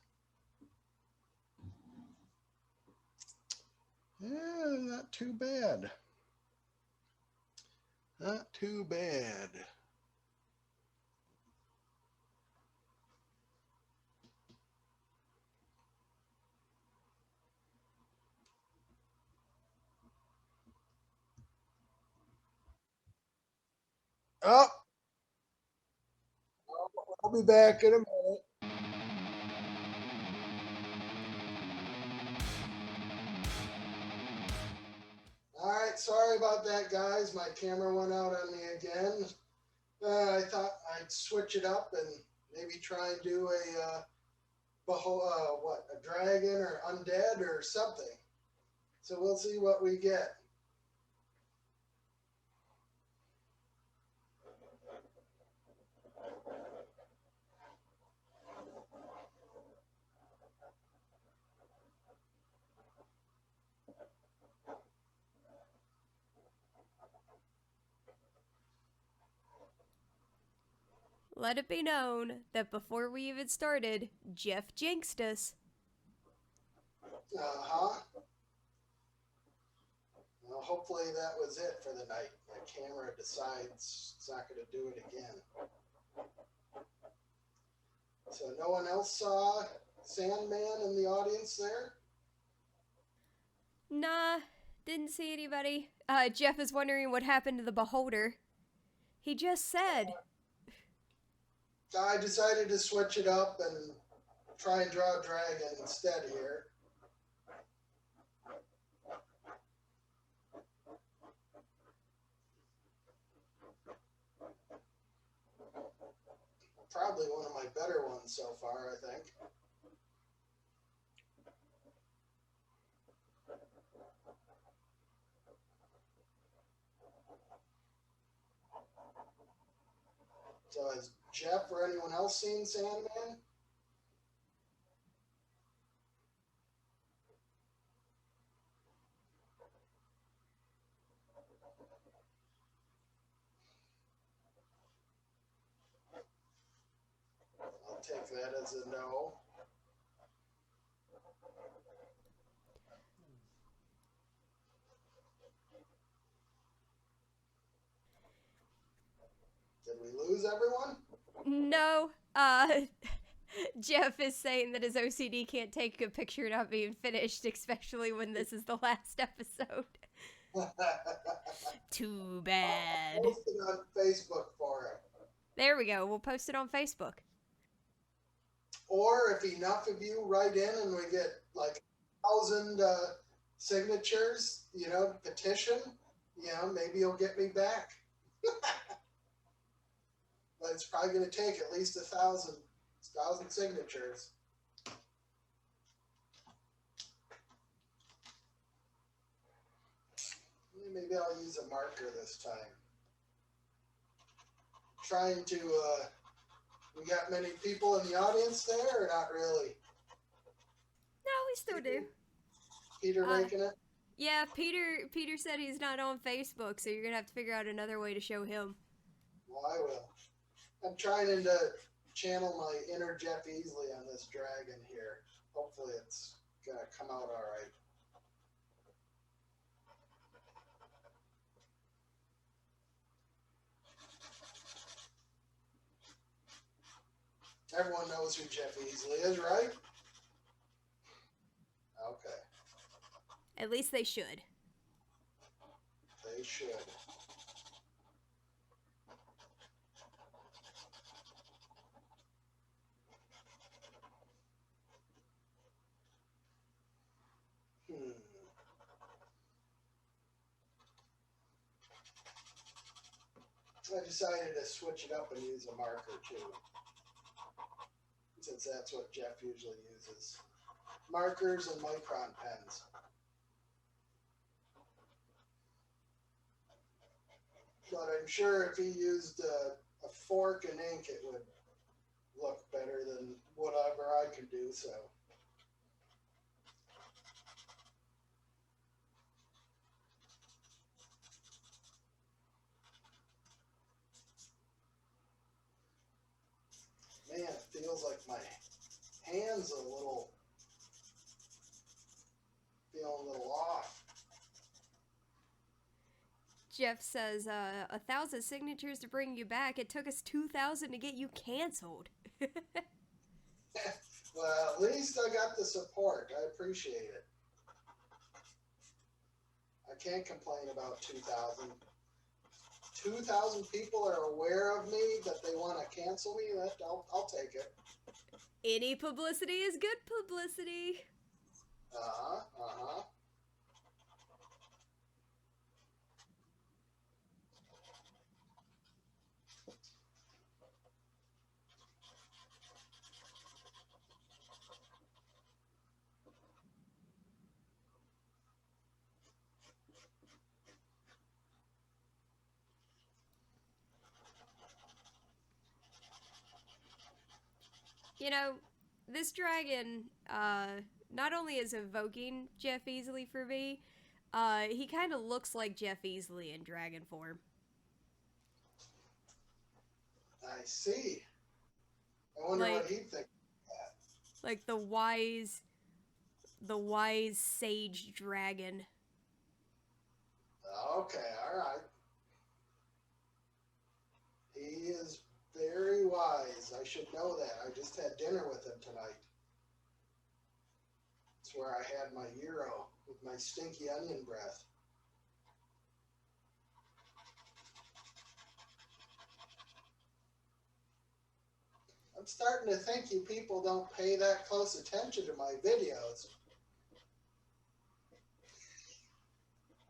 Yeah, not too bad. Not too bad. Oh, I'll be back in a minute. All right, sorry about that, guys. My camera went out on me again. I thought I'd switch it up and maybe try and do a dragon or undead or something. So we'll see what we get. Let it be known that before we even started, Jeff jinxed us. Uh-huh. Well, hopefully that was it for the night. My camera it decides it's not going to do it again. So no one else saw Sandman in the audience there? Nah, didn't see anybody. Jeff is wondering what happened to the Beholder. He just said. I decided to switch it up and try and draw a dragon instead here. Probably one of my better ones so far, I think. So has Jeff or anyone else seen Sandman? I'll take that as a no. Did we lose everyone? No, Jeff is saying that his OCD can't take a picture not being finished, especially when this is the last episode. Too bad. I'll post it on Facebook for him. There we go. We'll post it on Facebook. Or if enough of you write in and we get like 1,000 signatures, petition, maybe you'll get me back. But it's probably going to take at least 1,000 signatures. Maybe I'll use a marker this time. Trying to, we got many people in the audience there, or not really? No, we still do. Peter making it? Yeah, Peter said he's not on Facebook, so you're going to have to figure out another way to show him. Well, I will. I'm trying to channel my inner Jeff Easley on this dragon here. Hopefully it's going to come out all right. Everyone knows who Jeff Easley is, right? Okay. At least they should. They should. I decided to switch it up and use a marker too, since that's what Jeff usually uses. Markers and micron pens. But I'm sure if he used a fork and ink, it would look better than whatever I could do, so. Man, it feels like my hands are feeling a little off. Jeff says, 1,000 signatures to bring you back. It took us 2,000 to get you canceled. Well, at least I got the support. I appreciate it. I can't complain about 2,000. 2,000 people are aware of me, that they want to cancel me. I'll take it. Any publicity is good publicity. Uh-huh. This dragon, not only is evoking Jeff Easley for me, he kind of looks like Jeff Easley in dragon form. I see. I wonder what he'd think of that. Like the wise sage dragon. Okay, all right. should know that. I just had dinner with him tonight. That's where I had my gyro with my stinky onion breath. I'm starting to think you people don't pay that close attention to my videos.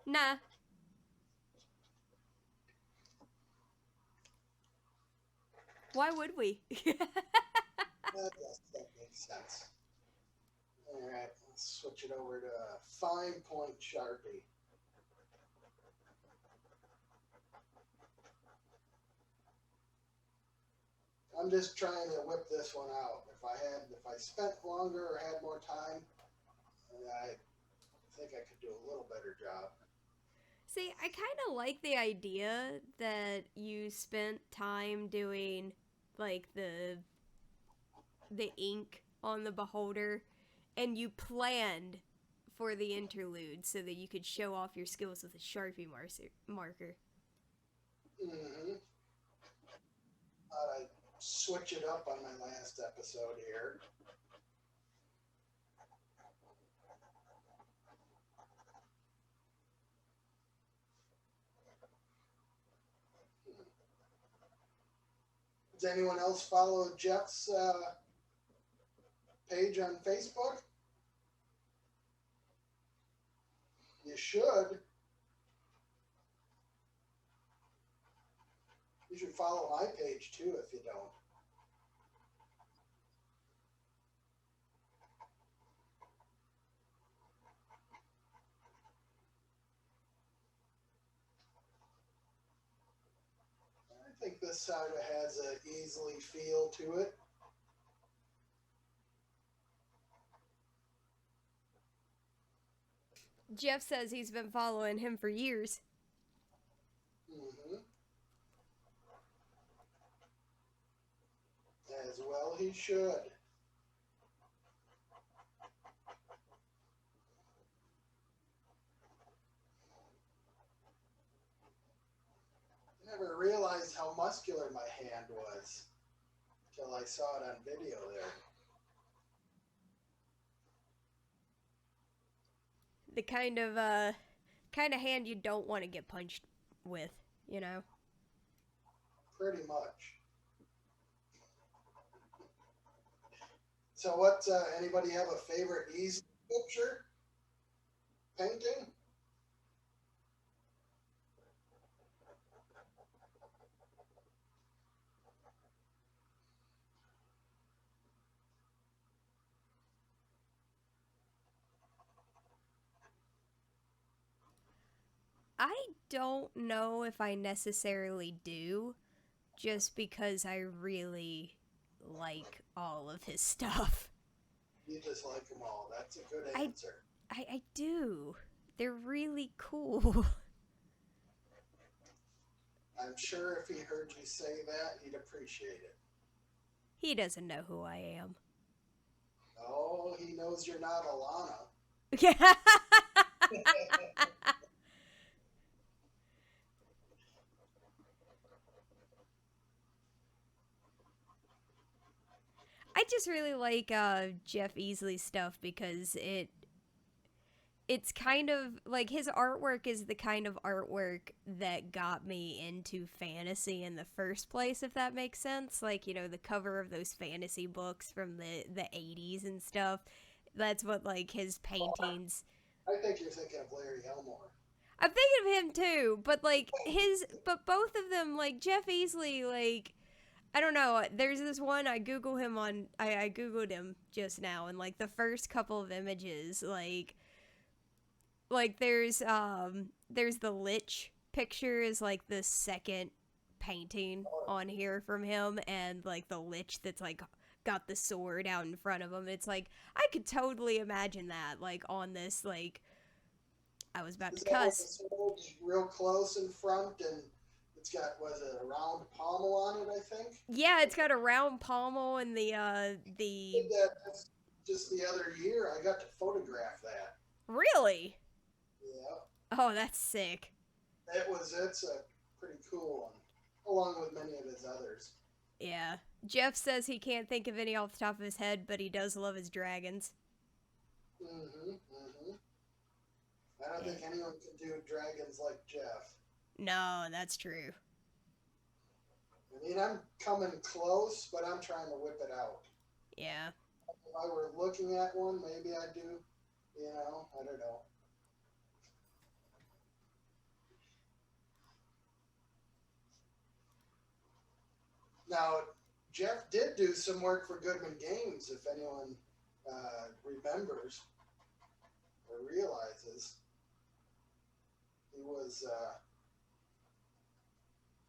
Nah. Why would we? That makes sense. Alright, let's switch it over to a fine point Sharpie. I'm just trying to whip this one out. If I spent longer or had more time, I think I could do a little better job. See, I kind of like the idea that you spent time doing, like, the ink on the beholder, and you planned for the interlude so that you could show off your skills with a Sharpie marker. Mm-hmm. Thought I'd switch it up on my last episode here. Does anyone else follow Jeff's page on Facebook? You should. You should follow my page too if you don't. I think this side has an Easley feel to it. Jeff says he's been following him for years. Mm-hmm. As well he should. I never realized how muscular my hand was until I saw it on video there. The kind of hand you don't want to get punched with, you know? Pretty much. So what, anybody have a favorite Easley picture? Painting? I don't know if I necessarily do, just because I really like all of his stuff. You just like them all. That's a good answer. I do. They're really cool. I'm sure if he heard you say that, he'd appreciate it. He doesn't know who I am. Oh, he knows you're not Alana. Yeah. I just really like Jeff Easley stuff because it's kind of like his artwork is the kind of artwork that got me into fantasy in the first place, if that makes sense. Like, you know, the cover of those fantasy books from the 80s and stuff. That's what, like, his paintings. I think you're thinking of Larry Elmore. I'm thinking of him too, but like but both of them, like Jeff Easley, like, I don't know. There's this one I Googled him just now, and like the first couple of images, like there's the Lich picture is like the second painting on here from him, and like the Lich that's like got the sword out in front of him. It's like I could totally imagine that like on this, like, I was about to cuss. The sword's real close in front, and it's got, was it a round pommel on it, I think? Yeah, it's got a round pommel, and the I did that just the other year. I got to photograph that. Really? Yeah. Oh, that's sick. It's a pretty cool one, along with many of his others. Yeah. Jeff says he can't think of any off the top of his head, but he does love his dragons. Mm-hmm. Mm-hmm. I don't Yeah. think anyone can do dragons like Jeff. No, that's true. I mean, I'm coming close, but I'm trying to whip it out. Yeah. If I were looking at one, maybe I do. I don't know. Now, Jeff did do some work for Goodman Games, if anyone remembers or realizes. He was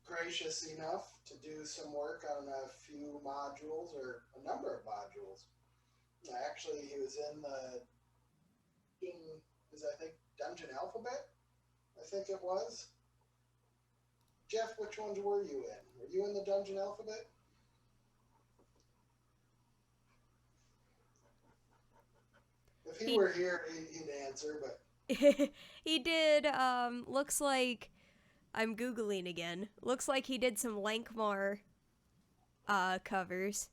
gracious enough to do some work on a few modules, or a number of modules. Actually, he was in the, I think, Dungeon Alphabet, I think it was. Jeff, which ones were you in? Were you in the Dungeon Alphabet? If he were here, he'd answer, but... He did, looks like, I'm Googling again. Looks like he did some Lankmar, covers.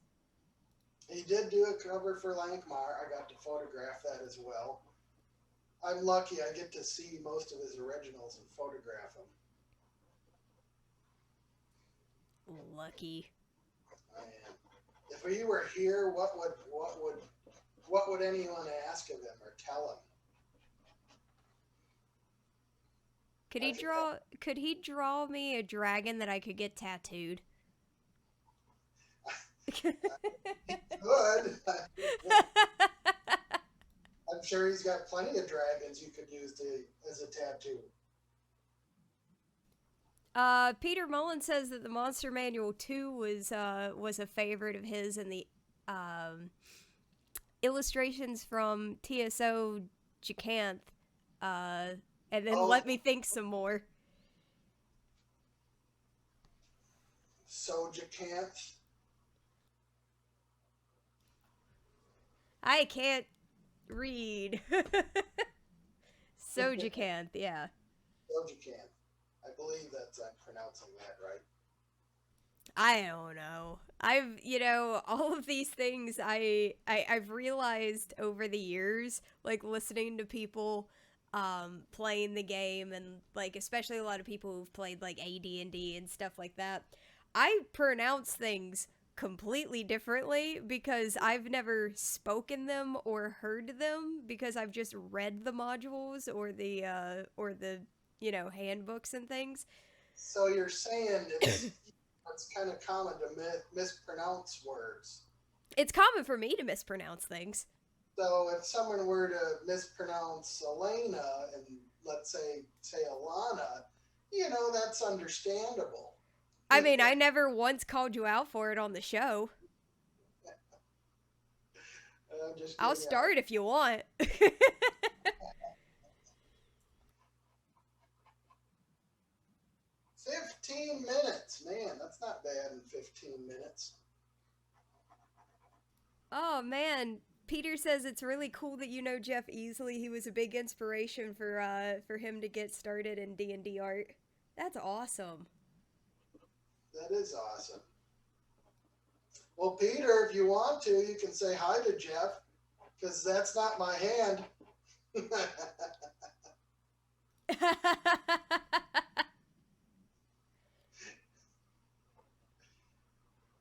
He did do a cover for Lankmar. I got to photograph that as well. I'm lucky I get to see most of his originals and photograph them. Lucky. I am. If he were here, what would anyone ask of him or tell him? Could he draw me a dragon that I could get tattooed? Good. I'm sure he's got plenty of dragons you could use as a tattoo. Peter Mullen says that the Monster Manual 2 was a favorite of his, and the illustrations from TSO Jacanth, and then let me think some more. So Jacanth? I can't read. Sojacanth, yeah. Sojacanth. I believe I'm pronouncing that right. I don't know. All of these things I've realized over the years, like listening to people playing the game, and like especially a lot of people who've played like AD&D and stuff like that. I pronounce things completely differently because I've never spoken them or heard them, because I've just read the modules or the handbooks and things. So you're saying it's kind of common to mispronounce words. It's common for me to mispronounce things. So if someone were to mispronounce Elena and let's say Alana, that's understandable. I mean, I never once called you out for it on the show. I'll start if you want. 15 minutes. Man, that's not bad in 15 minutes. Oh, man. Peter says it's really cool that you know Jeff Easley. He was a big inspiration for him to get started in D&D art. That's awesome. That is awesome. Well, Peter, if you want to, you can say hi to Jeff, because that's not my hand.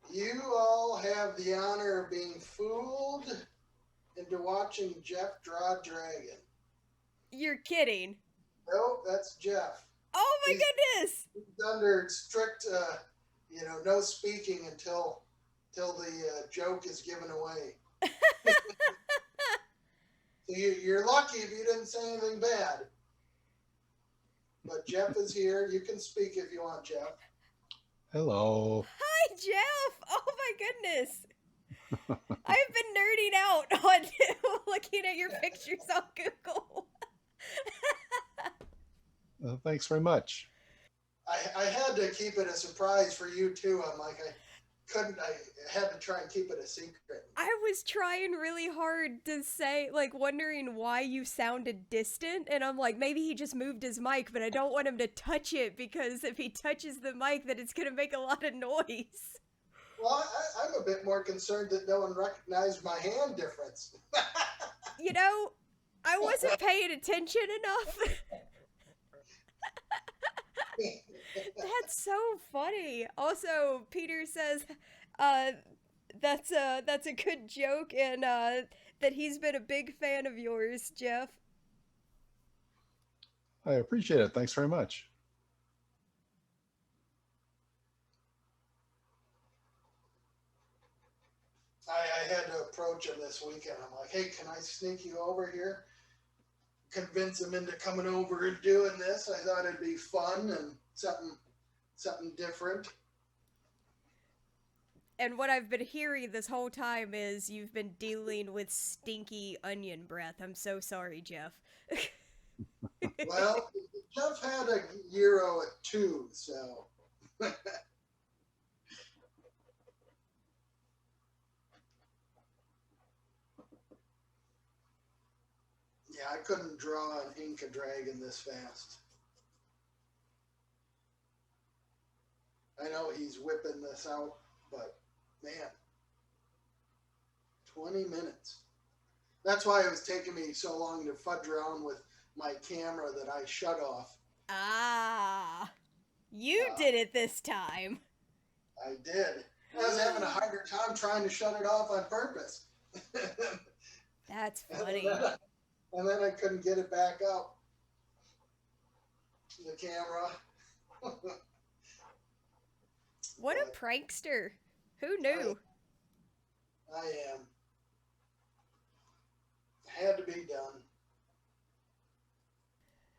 You all have the honor of being fooled into watching Jeff draw a dragon. You're kidding. Nope, that's Jeff. Oh my goodness! He's under strict, no speaking until the joke is given away. So you're lucky if you didn't say anything bad. But Jeff is here. You can speak if you want, Jeff. Hello. Hi, Jeff. Oh my goodness. I've been nerding out on looking at your pictures on Google. Thanks very much. I had to keep it a surprise for you too. I'm like, I had to try and keep it a secret. I was trying really hard to say, like, wondering why you sounded distant, and I'm like, maybe he just moved his mic, but I don't want him to touch it, because if he touches the mic, then it's gonna make a lot of noise. Well, I'm a bit more concerned that no one recognized my hand difference. You know, I wasn't paying attention enough. That's so funny. Also, Peter says, uh, that's a good joke, and that he's been a big fan of yours, Jeff. I appreciate it. Thanks very much. I had to approach him this weekend. I'm like, hey, can I sneak you over here? Convince him into coming over and doing this. I thought it'd be fun and something different. And what I've been hearing this whole time is you've been dealing with stinky onion breath. I'm so sorry, Jeff. Well, Jeff had a Euro at 2, so. Yeah, I couldn't draw an Inca dragon this fast. I know he's whipping this out, but man, 20 minutes. That's why it was taking me so long to fudge around with my camera that I shut off. Ah, you did it this time. I did. I was having a harder time trying to shut it off on purpose. That's funny. And then I couldn't get it back up. The camera. What a prankster. Who knew? I am. Had to be done.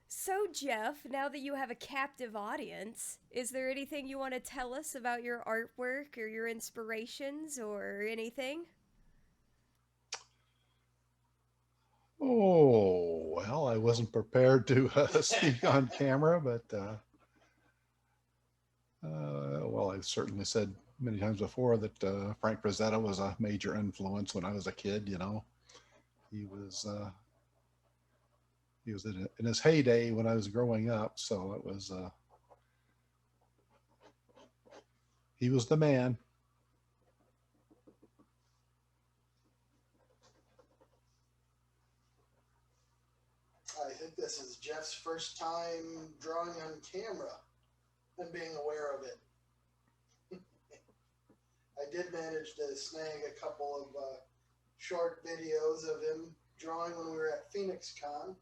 So, Jeff, now that you have a captive audience, is there anything you want to tell us about your artwork or your inspirations or anything? Oh, well, I wasn't prepared to speak on camera, but well, I've certainly said many times before that Frank Frazetta was a major influence when I was a kid. You know, he was in his heyday when I was growing up, so it was he was the man. I think this is Jeff's first time drawing on camera and being aware of it. I did manage to snag a couple of short videos of him drawing when we were at Phoenix Con.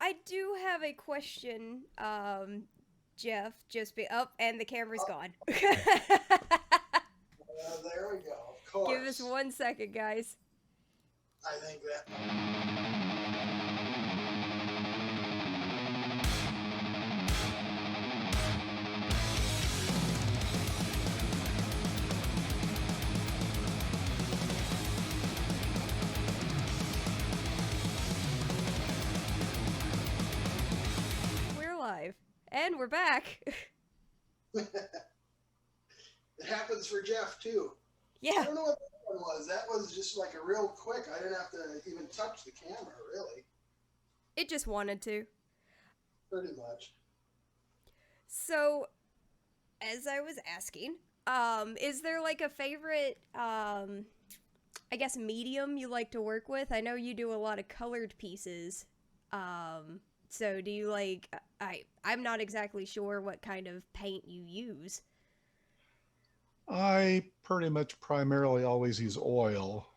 I do have a question, Jeff. Just be up, and the camera's gone. There we go. Of course. Give us 1 second, guys. I think that. We're live, and we're back. It happens for Jeff too. Yeah. I don't know what that one was. That was just like a real quick. I didn't have to even touch the camera, really. It just wanted to. Pretty much. So, as I was asking, is there like a favorite, I guess, medium you like to work with? I know you do a lot of colored pieces. So do you like, I'm not exactly sure what kind of paint you use. I pretty much primarily always use oil.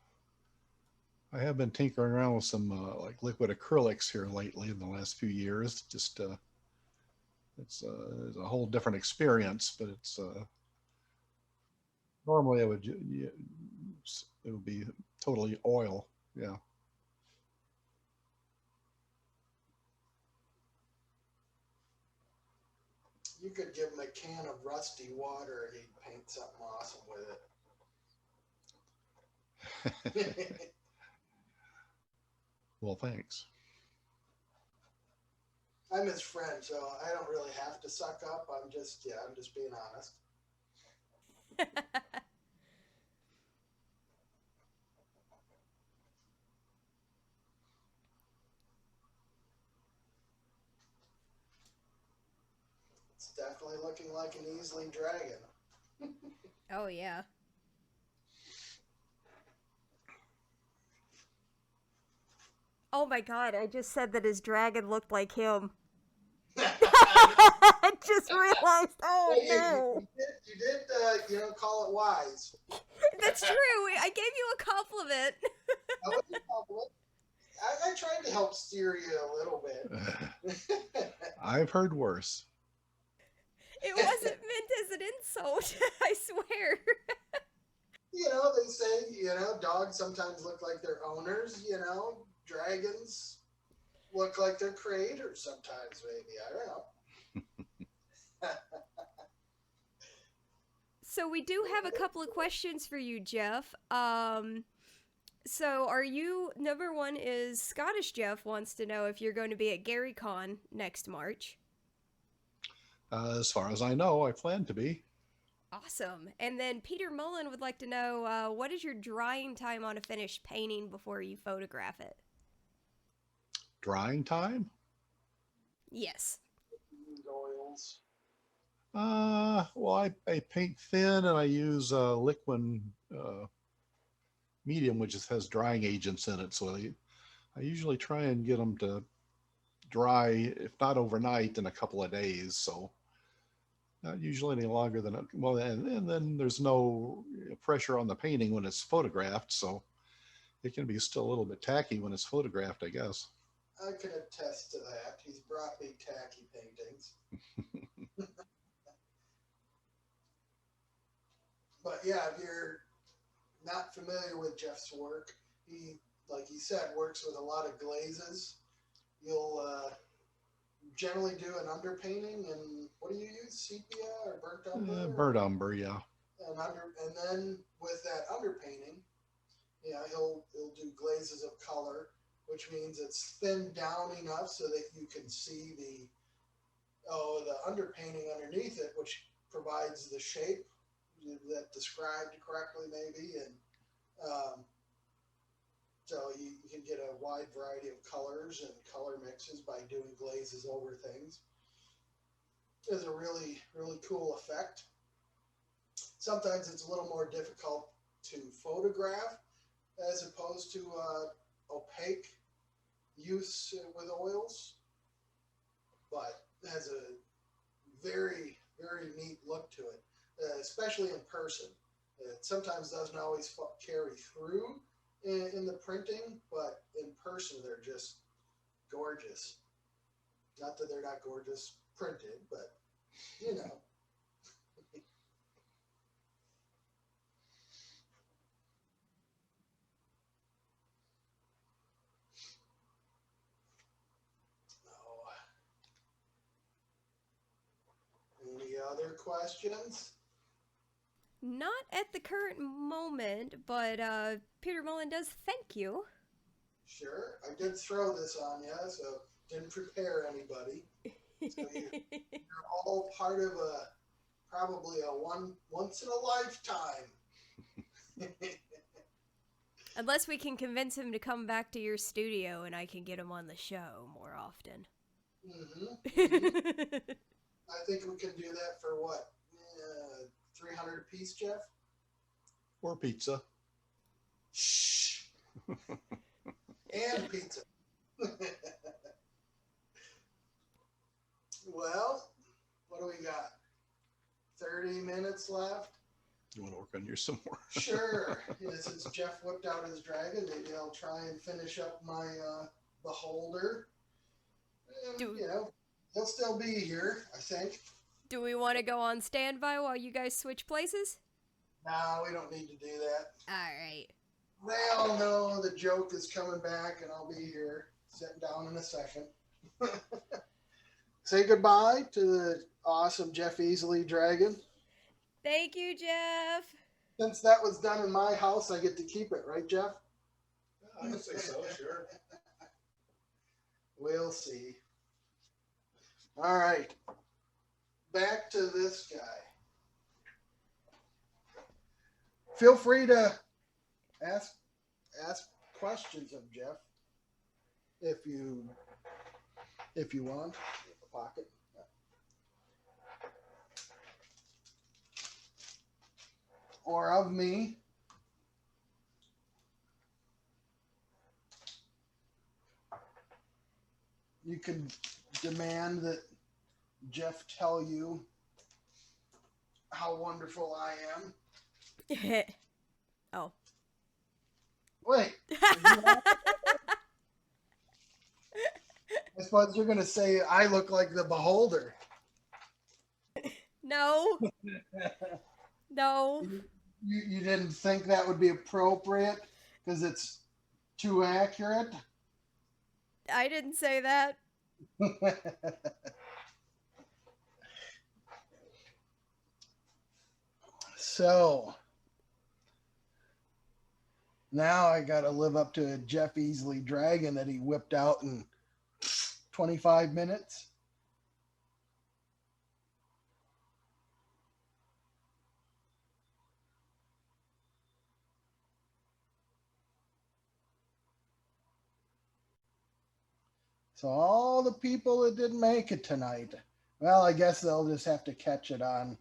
I have been tinkering around with some like liquid acrylics here lately in the last few years. Just it's a whole different experience, but it's normally it would be totally oil. Yeah. You could give him a can of rusty water and he'd paint something awesome with it. Well, thanks. I'm his friend, so I don't really have to suck up. I'm just being honest. definitely looking like an Easley dragon. Oh, yeah. Oh my god, I just said that his dragon looked like him. I just realized. Oh Hey, no. you did, call it wise. That's true. I gave you a compliment. That was a compliment. I tried to help steer you a little bit. I've heard worse. It wasn't meant as an insult. I swear. They say, dogs sometimes look like their owners, dragons look like their creators sometimes, maybe. I don't know. So we do have a couple of questions for you, Jeff. So are you, number one is Scottish Jeff wants to know if you're going to be at GaryCon next March. As far as I know, I plan to be. Awesome. And then Peter Mullen would like to know, what is your drying time on a finished painting before you photograph it? Drying time? Yes. Oils. Well, I paint thin and I use liquid medium, which has drying agents in it. So I usually try and get them to dry, if not overnight, in a couple of days. So not usually any longer than, and then there's no pressure on the painting when it's photographed. So it can be still a little bit tacky when it's photographed, I guess. I can attest to that. He's brought me tacky paintings. But yeah, if you're not familiar with Jeff's work, he, like he said, works with a lot of glazes. You'll generally do an underpainting, and what do you use? Sepia or burnt umber? Burnt umber, yeah. And then with that underpainting, he'll do glazes of color, which means it's thinned down enough so that you can see the underpainting underneath it, which provides the shape that described correctly, maybe, and so you can get a wide variety of colors and color mixes by doing glazes over things. It's a really, really cool effect. Sometimes it's a little more difficult to photograph as opposed to opaque use with oils, but it has a very, very neat look to it, especially in person. It sometimes doesn't always carry through in the printing, but in person they're just gorgeous. Not that they're not gorgeous printed, but you know. Any other questions? Not at the current moment, but Peter Mullen does thank you. Sure. I did throw this on you, so didn't prepare anybody. So you're all part of probably a once in a lifetime. Unless we can convince him to come back to your studio and I can get him on the show more often. Mm-hmm. I think we can do that for what? 300 a piece, Jeff? Or pizza. Shh. And pizza. Well, what do we got? 30 minutes left? You want to work on yours some more? Sure. Yeah, since Jeff whipped out his dragon, maybe I'll try and finish up my beholder. And, he'll still be here, I think. Do we want to go on standby while you guys switch places? No, we don't need to do that. Alright. They all know the joke is coming back, and I'll be here, sitting down in a second. Say goodbye to the awesome Jeff Easley dragon. Thank you, Jeff. Since that was done in my house, I get to keep it, right, Jeff? I would say so, sure. We'll see. All right. Back to this guy. Feel free to ask questions of Jeff if you want. Pocket. or of me. You can demand that Jeff tell you how wonderful I am. Oh. Wait. I suppose you're going to say I look like the beholder. No. No. You didn't think that would be appropriate because it's too accurate? I didn't say that. So now I got to live up to a Jeff Easley dragon that he whipped out in 25 minutes. So all the people that didn't make it tonight, well, I guess they'll just have to catch it on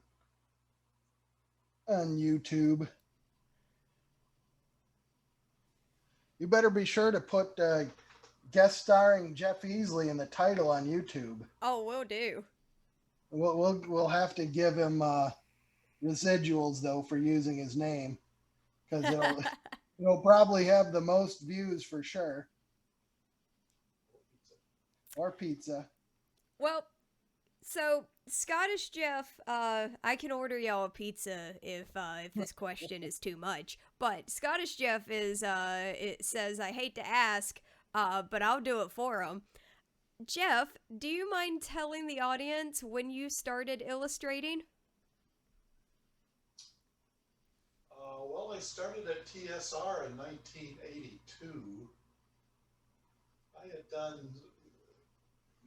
YouTube. You better be sure to put guest starring Jeff Easley in the title on YouTube. Oh, will do. We'll have to give him residuals though for using his name, because it'll probably have the most views for sure. Or pizza. Well, so Scottish Jeff, I can order y'all a pizza if this question is too much. But Scottish Jeff is it says, I hate to ask, but I'll do it for him. Jeff, do you mind telling the audience when you started illustrating? Well, I started at TSR in 1982. I had done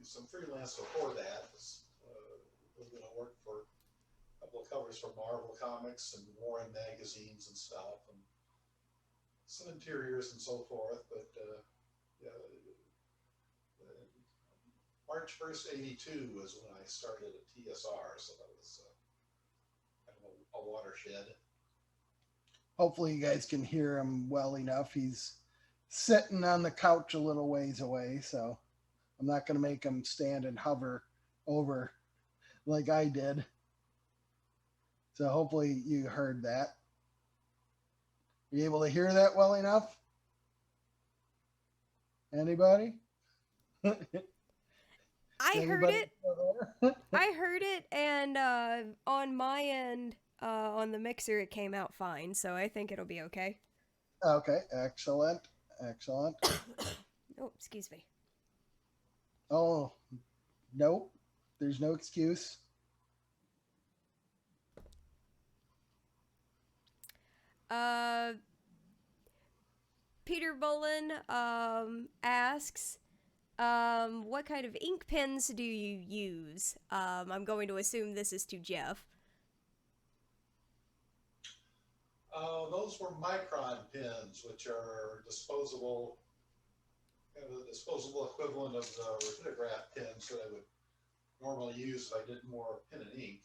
some freelance before that. Was going to work for a couple of covers for Marvel Comics and Warren magazines and stuff, and some interiors and so forth. But yeah, March 1st, 82 was when I started at TSR, so that was kind of a watershed. Hopefully you guys can hear him well enough. He's sitting on the couch a little ways away, so I'm not going to make him stand and hover over like I did. So hopefully you heard that. Are you able to hear that well enough? Anybody? I heard it. I heard it, and on my end, on the mixer, it came out fine, so I think it'll be okay. Okay, excellent. Excellent. Oh, excuse me. Oh, nope. There's no excuse. Peter Bullen asks, what kind of ink pens do you use? I'm going to assume this is to Jeff. Those were micron pens, which are disposable, kind of the disposable equivalent of the lithograph pens that I would normally use if I did more pen and ink.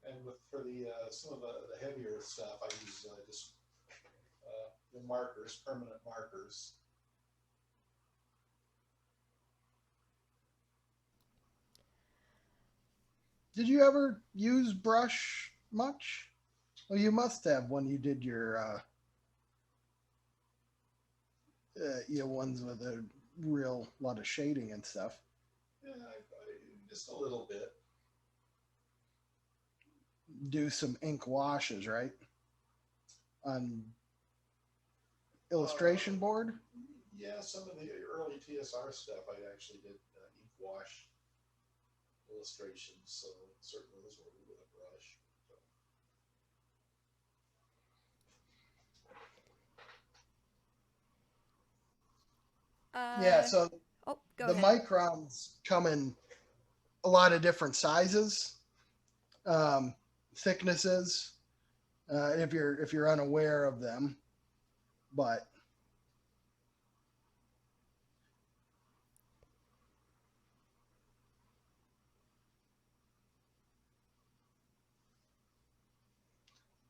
And for the some of the heavier stuff, I use just the markers, permanent markers. Did you ever use brush much? Well, you must have when you did your ones with a real lot of shading and stuff. Yeah, just a little bit. Do some ink washes, right? On illustration board? Yeah, some of the early TSR stuff I actually did ink wash illustrations, so certainly those were with a brush. Yeah, so go the ahead. microns come in a lot of different sizes, thicknesses, if you're unaware of them. But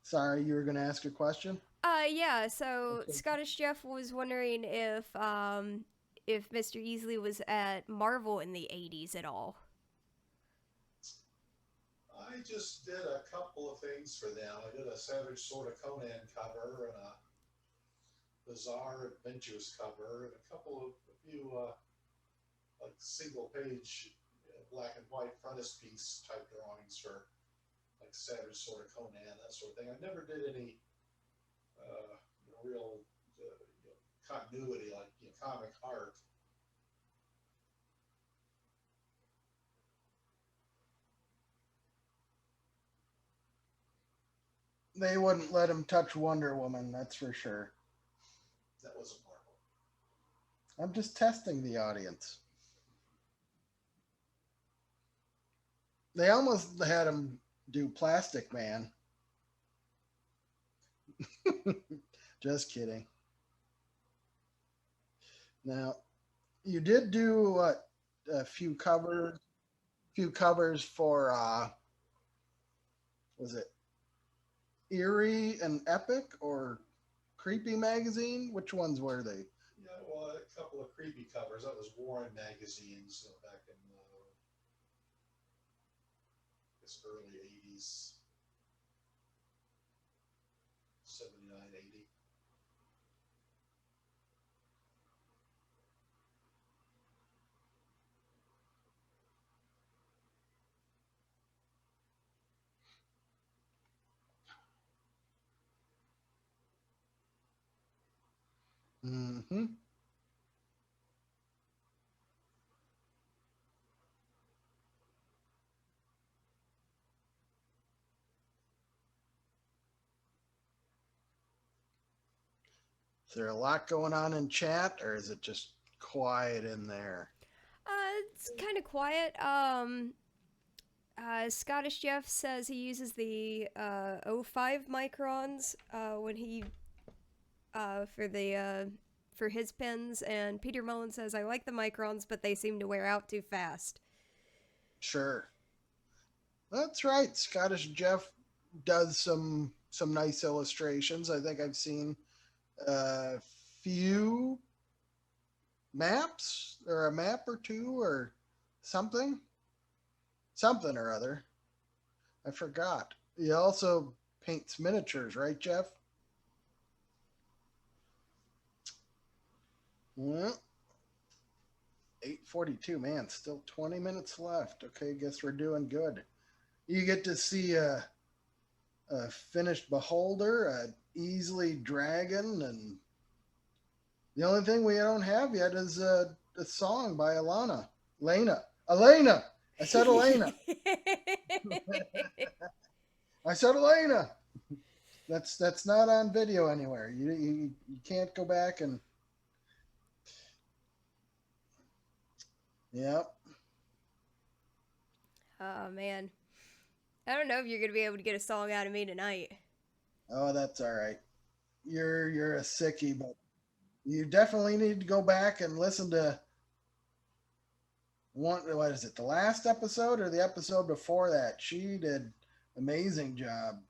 Sorry, you were going to ask a question? Yeah, so Okay. Scottish Jeff was wondering if Mr. Easley was at Marvel in the 80s at all. I just did a couple of things for them. I did a Savage Sword of Conan cover and a Bizarre Adventures cover and a few like single page black and white frontispiece type drawings for like Savage Sword of Conan, that sort of thing. I never did any real continuity like comic art. They wouldn't let him touch Wonder Woman, that's for sure. That wasn't Marvel. I'm just testing the audience. They almost had him do Plastic Man. Just kidding. Now, you did do what, a few covers for was it Eerie and Epic or Creepy Magazine? Which ones were they? Yeah, well, a couple of creepy covers. That was Warren magazines back in this early 80s, 79, 80. Mm-hmm. Is there a lot going on in chat, or is it just quiet in there? It's kind of quiet. Scottish Jeff says he uses the 05 microns when he for his pens, and Peter Mullen says I like the microns, but they seem to wear out too fast. Sure. That's right. Scottish Jeff does some nice illustrations. I think I've seen a few maps or a map or two or something or other. I forgot. He also paints miniatures, right, Jeff? Well, 8:42, man, still 20 minutes left. Okay, guess we're doing good. You get to see a finished beholder, a Easley dragon, and the only thing we don't have yet is a song by Elena. I said Elena. I said Elena. That's not on video anywhere. You can't go back and. Yep. Oh man, I don't know if you're gonna be able to get a song out of me tonight. Oh, that's all right. You're a sickie, but you definitely need to go back and listen to what is it, the last episode or the episode before that? She did amazing job.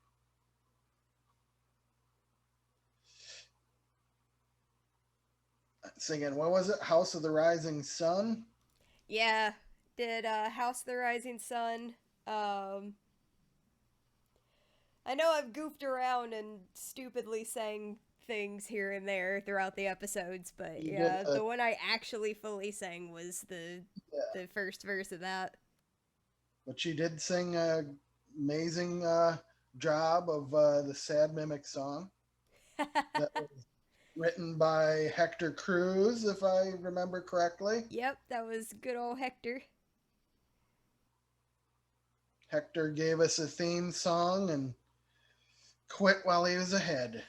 Singing, what was it? House of the Rising Sun? Yeah, did House of the Rising Sun. Um, I know I've goofed around and stupidly sang things here and there throughout the episodes, but You did yeah, the one I actually fully sang was yeah, the first verse of that. but she did sing a amazing job of the Sad Mimic song that was written by Hector Cruz, if I remember correctly. Yep, that was good old Hector. Hector gave us a theme song and quit while he was ahead.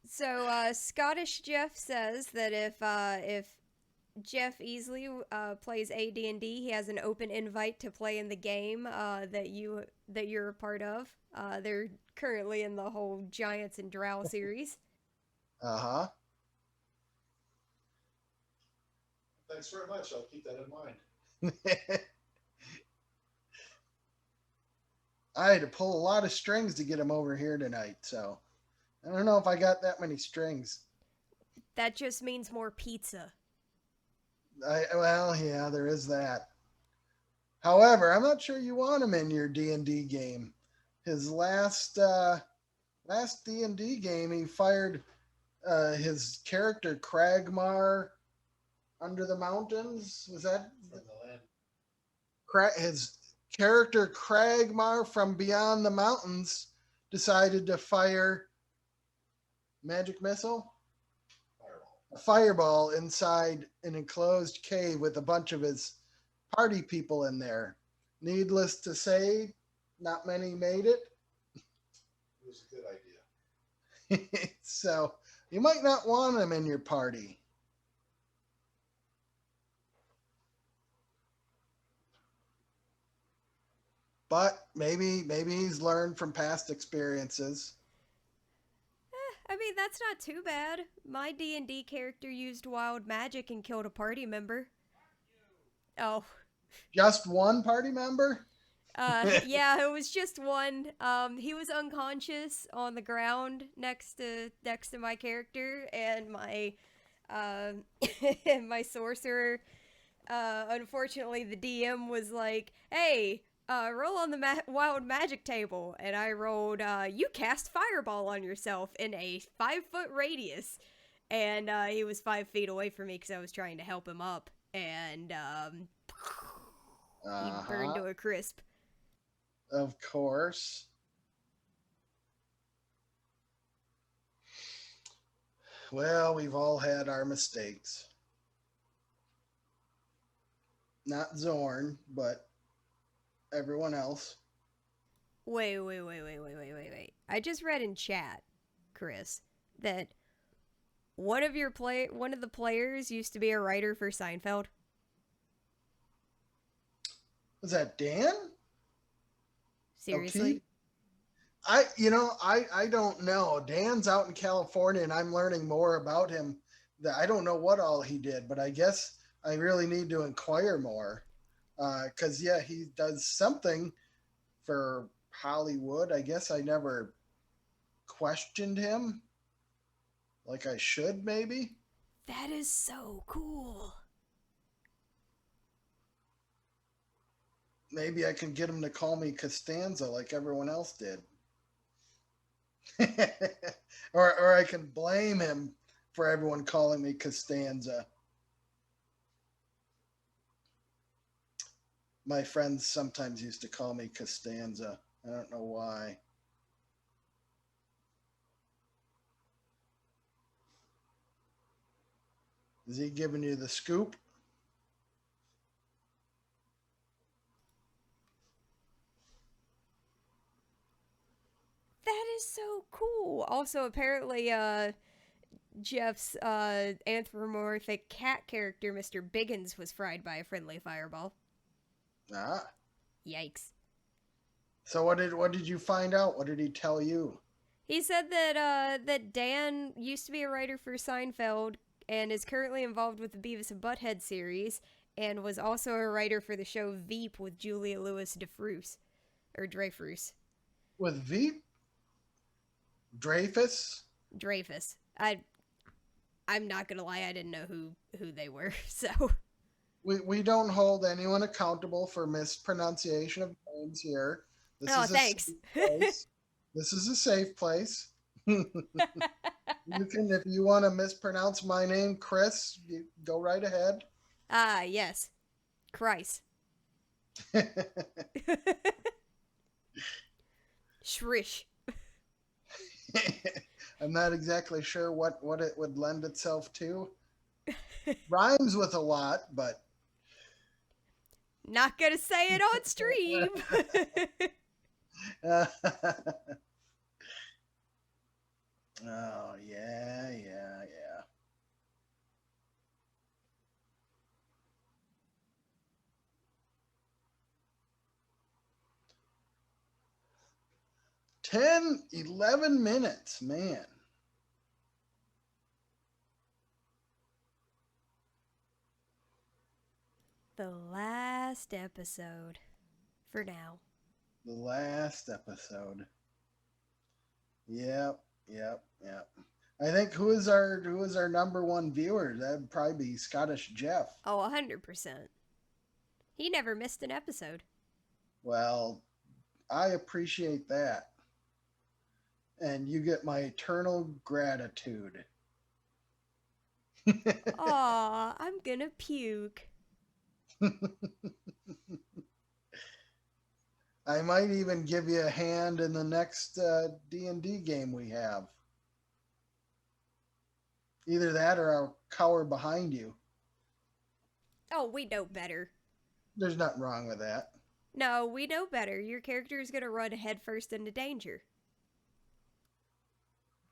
So Scottish Jeff says that if Jeff Easley plays AD&D, he has an open invite to play in the game that you're a part of. They're currently in the whole Giants and Drow series. Uh-huh. Thanks very much. I'll keep that in mind. I had to pull a lot of strings to get him over here tonight, so I don't know if I got that many strings. That just means more pizza. Well, yeah, there is that. However, I'm not sure you want him in your D&D game. His last D&D game, he fired his character Cragmar under the mountains. Was that From the land. his character Cragmar from beyond the mountains decided to fire magic missile? A fireball inside an enclosed cave with a bunch of his party people in there. Needless to say, not many made it. It was a good idea. So you might not want him in your party. But maybe he's learned from past experiences. I mean, that's not too bad. My D&D character used wild magic and killed a party member. Oh. Just one party member? Yeah, it was just one. He was unconscious on the ground next to my character, and my and my sorcerer. Unfortunately, the DM was like, "Hey, roll on the wild magic table," and I rolled. You cast fireball on yourself in a 5-foot radius, and he was 5 feet away from me because I was trying to help him up, and he burned to a crisp. Of course. Well, we've all had our mistakes. Not Zorn, but everyone else. Wait. I just read in chat, Chris, that one of the players used to be a writer for Seinfeld. Was that Dan? Seriously? I don't know. Dan's out in California, and I'm learning more about him. That I don't know what all he did, but I guess I really need to inquire more. Because he does something for Hollywood. I guess I never questioned him, like I should, maybe. That is so cool. Maybe I can get him to call me Costanza like everyone else did. or I can blame him for everyone calling me Costanza. My friends sometimes used to call me Costanza. I don't know why. Is he giving you the scoop? That is so cool. Also, apparently, Jeff's anthropomorphic cat character, Mr. Biggins, was fried by a friendly fireball. Ah. Yikes. So what did you find out? What did he tell you? He said that Dan used to be a writer for Seinfeld and is currently involved with the Beavis and Butthead series, and was also a writer for the show Veep with Julia Louis-Dreyfus. With Veep? Dreyfus? Dreyfus. I'm not gonna lie, I didn't know who they were, so... We don't hold anyone accountable for mispronunciation of names here. Thanks. This is a safe place. You can, if you want to mispronounce my name, Chris, you go right ahead. Yes. Christ. Shrish. I'm not exactly sure what it would lend itself to. Rhymes with a lot, but... Not gonna say it on stream. Oh, yeah. 10, 11 minutes, man. The last episode. For now. The last episode. Yep, yep, yep. I think who is our number one viewer? That'd probably be Scottish Jeff. Oh, 100%. He never missed an episode. Well, I appreciate that. And you get my eternal gratitude. Aw, I'm gonna puke. I might even give you a hand in the next D&D game we have. Either that or I'll cower behind you. Oh, we know better. There's nothing wrong with that. No, we know better. Your character is gonna run headfirst into danger.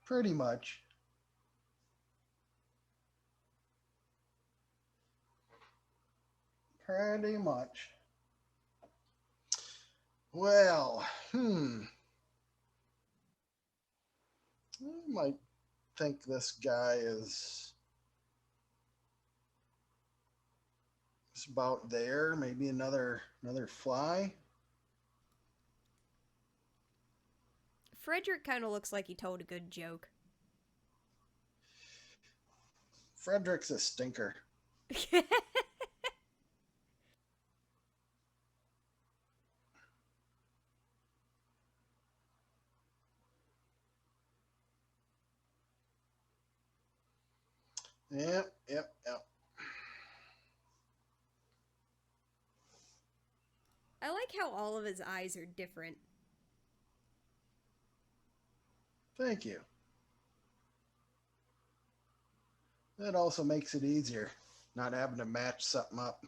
Pretty much. Pretty much. Well, I might think this guy is about there. Maybe another fly. Frederick kind of looks like he told a good joke. Frederick's a stinker. Yep, yep, yep. I like how all of his eyes are different. Thank you. That also makes it easier, not having to match something up.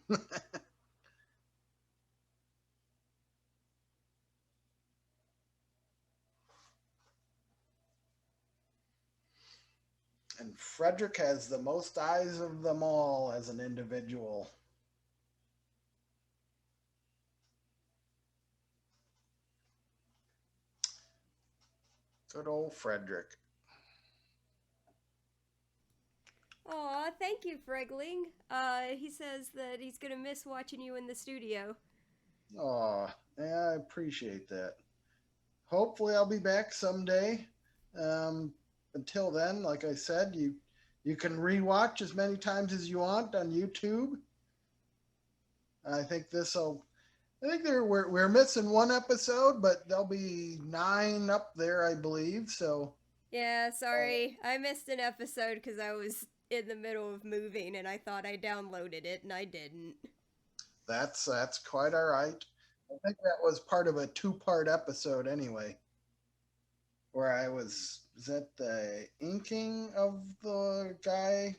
And Frederick has the most eyes of them all as an individual. Good old Frederick. Aw, thank you, Fregling. He says that he's gonna miss watching you in the studio. Oh, yeah, I appreciate that. Hopefully, I'll be back someday. Until then, like I said, you can rewatch as many times as you want on YouTube. I think we're missing one episode, but there'll be 9 up there, I believe. So Yeah, sorry. I missed an episode because I was in the middle of moving and I thought I downloaded it and I didn't. that's quite all right. I think that was part of a 2-part episode anyway, where is that the inking of the guy?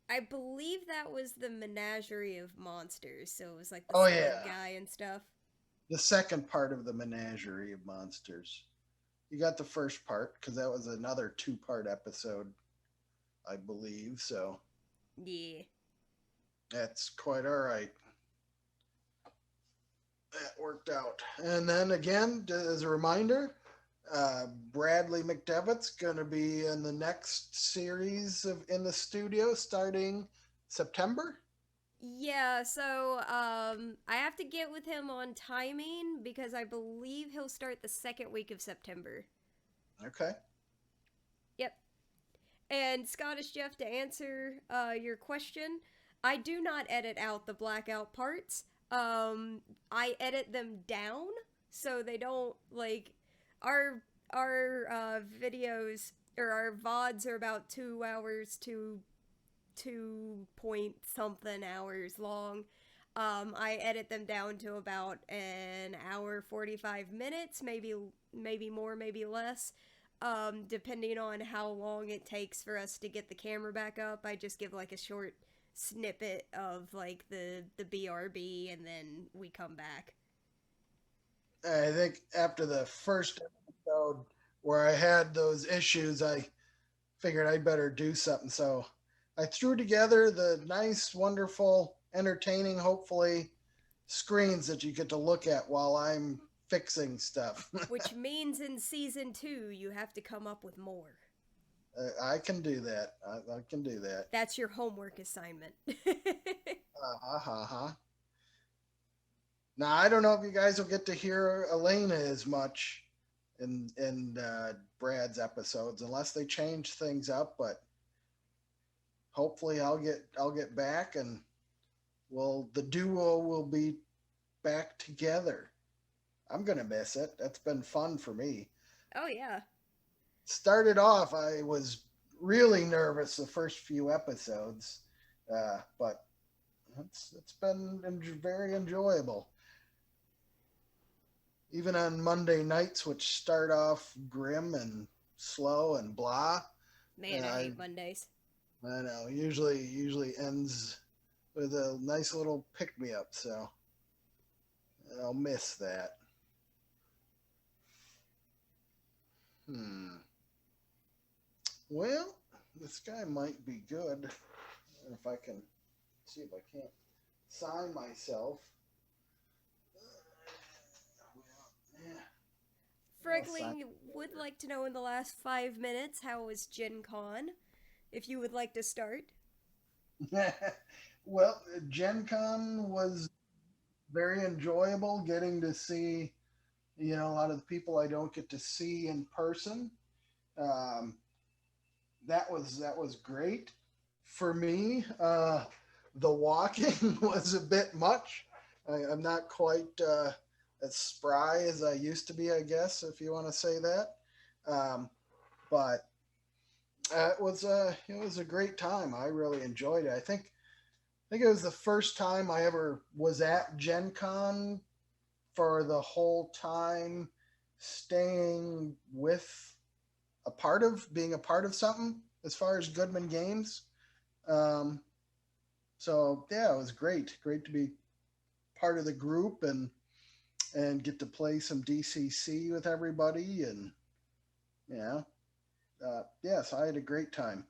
I believe that was the Menagerie of Monsters, so it was like the Oh, slug yeah. guy and stuff. The second part of the Menagerie of Monsters. You got the first part because that was another 2-part episode, I believe. So Yeah. that's quite all right. That worked out. And then again, as a reminder, Bradley McDevitt's going to be in the next series in the studio starting September. Yeah, so I have to get with him on timing because I believe he'll start the second week of September. Okay. Yep. And Scottish Jeff, to answer your question, I do not edit out the blackout parts. I edit them down so they don't our videos or our VODs are about 2 hours to 2 point something hours long. I edit them down to about an hour 45 minutes, maybe more, maybe less. Depending on how long it takes for us to get the camera back up, I just give like a short snippet of like the BRB and then we come back. I think after the first episode where I had those issues, I figured I'd better do something. So I threw together the nice, wonderful, entertaining, hopefully, screens that you get to look at while I'm fixing stuff. Which means in season 2, you have to come up with more. I can do that. I can do that. That's your homework assignment. Now I don't know if you guys will get to hear Elena as much in Brad's episodes unless they change things up, but hopefully I'll get back and the duo will be back together. I'm gonna miss it. That's been fun for me. Oh yeah. Started off, I was really nervous the first few episodes, but it's been very enjoyable. Even on Monday nights, which start off grim and slow and blah. Man, I hate Mondays. I know. Usually ends with a nice little pick me up. So I'll miss that. Well, this guy might be good. If I can see if I can't sign myself. Yeah. Franklin would like to know in the last 5 minutes, how was Gen Con? If you would like to start. Well, Gen Con was very enjoyable, getting to see, a lot of the people I don't get to see in person. That was great for me. The walking was a bit much. I'm not quite as spry as I used to be, I guess, if you want to say that. But it was a great time. I really enjoyed it. I think it was the first time I ever was at Gen Con for the whole time, staying with being a part of something as far as Goodman Games. Um, so yeah, it was great to be part of the group and get to play some DCC with everybody, and yeah, yes, I had a great time,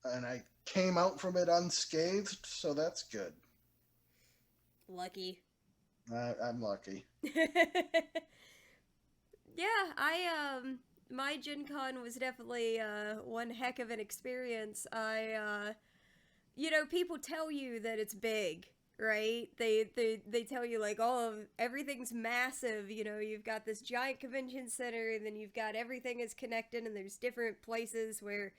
and I came out from it unscathed, so that's good. Lucky. I'm lucky. Yeah, my Gen Con was definitely one heck of an experience. People tell you that it's big, right? They tell you like, oh, everything's massive. You've got this giant convention center, and then you've got everything is connected, and there's different places where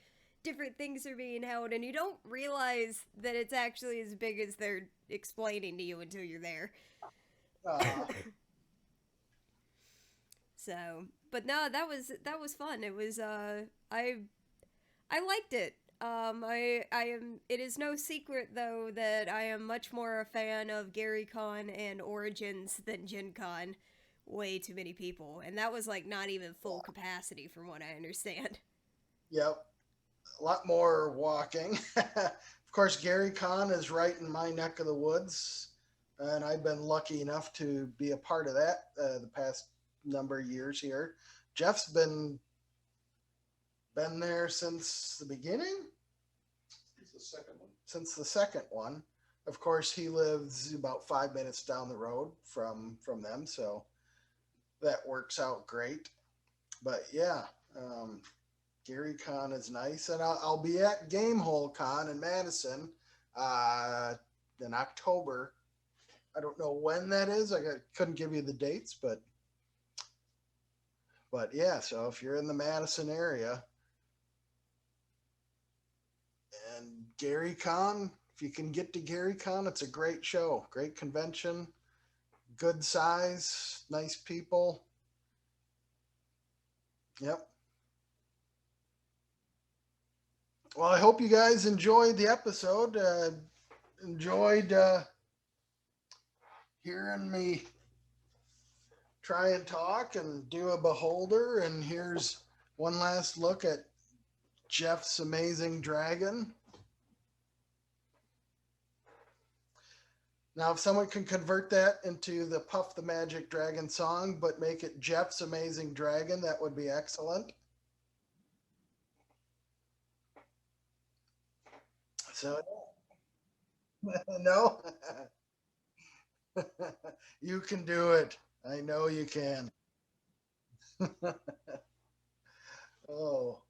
different things are being held, and you don't realize that it's actually as big as they're explaining to you until you're there. Uh, So, but no, that was fun. It was I liked it. I am. It is no secret though that I am much more a fan of Gary Con and Origins than Gen Con. Way too many people, and that was like not even full capacity from what I understand. yep, a lot more walking. Of course, Gary Con is right in my neck of the woods, and I've been lucky enough to be a part of that the past number of years here. Jeff's been there since the beginning. It's the second one. Since the second one. Of course, he lives about 5 minutes down the road from them, so that works out great. But yeah, Gary Con is nice, and I'll be at Gamehole Con in Madison in October. I don't know when that is. Couldn't give you the dates, but yeah. So if you're in the Madison area, and Gary Con, if you can get to Gary Con, it's a great show, great convention, good size, nice people. Yep. Well, I hope you guys enjoyed the episode. Enjoyed hearing me try and talk and do a beholder. And here's one last look at Jeff's amazing dragon. Now, if someone can convert that into the Puff the Magic Dragon song, but make it Jeff's amazing dragon, that would be excellent. So, no, you can do it. I know you can. Oh,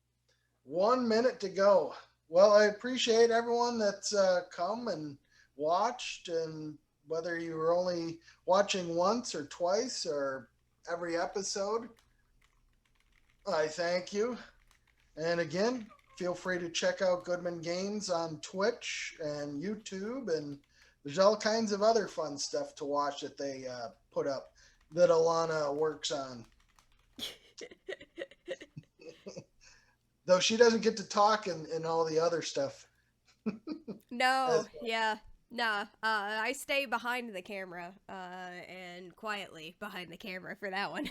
1 minute to go. Well, I appreciate everyone that's come and watched, and whether you were only watching once or twice or every episode, I thank you. And again, feel free to check out Goodman Games on Twitch and YouTube, and there's all kinds of other fun stuff to watch that they put up that Alana works on. Though she doesn't get to talk in all the other stuff. No, yeah. Nah, I stay behind the camera, and quietly behind the camera for that one.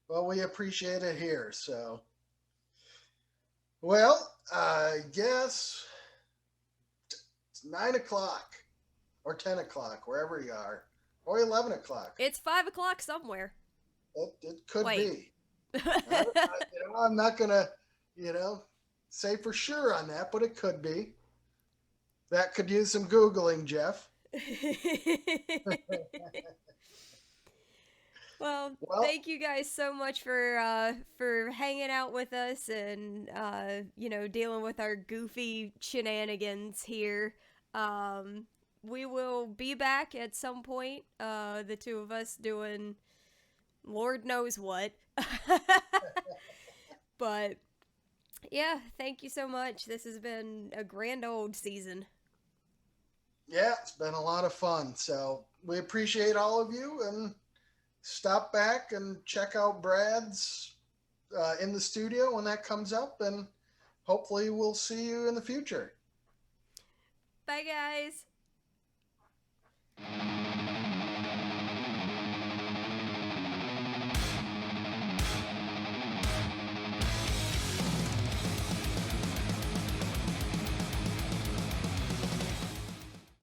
Well, we appreciate it here, so. Well, I guess it's 9 o'clock or 10 o'clock, wherever you are, or 11 o'clock. It's 5 o'clock somewhere. It could Wait. be. I'm not going to, say for sure on that, but it could be. That could use some Googling, Jeff. Well, thank you guys so much for hanging out with us and dealing with our goofy shenanigans here. We will be back at some point. The two of us doing Lord knows what. But yeah, thank you so much. This has been a grand old season. Yeah, it's been a lot of fun. So we appreciate all of you, and stop back and check out Brad's in the studio when that comes up, and hopefully we'll see you in the future. Bye, guys.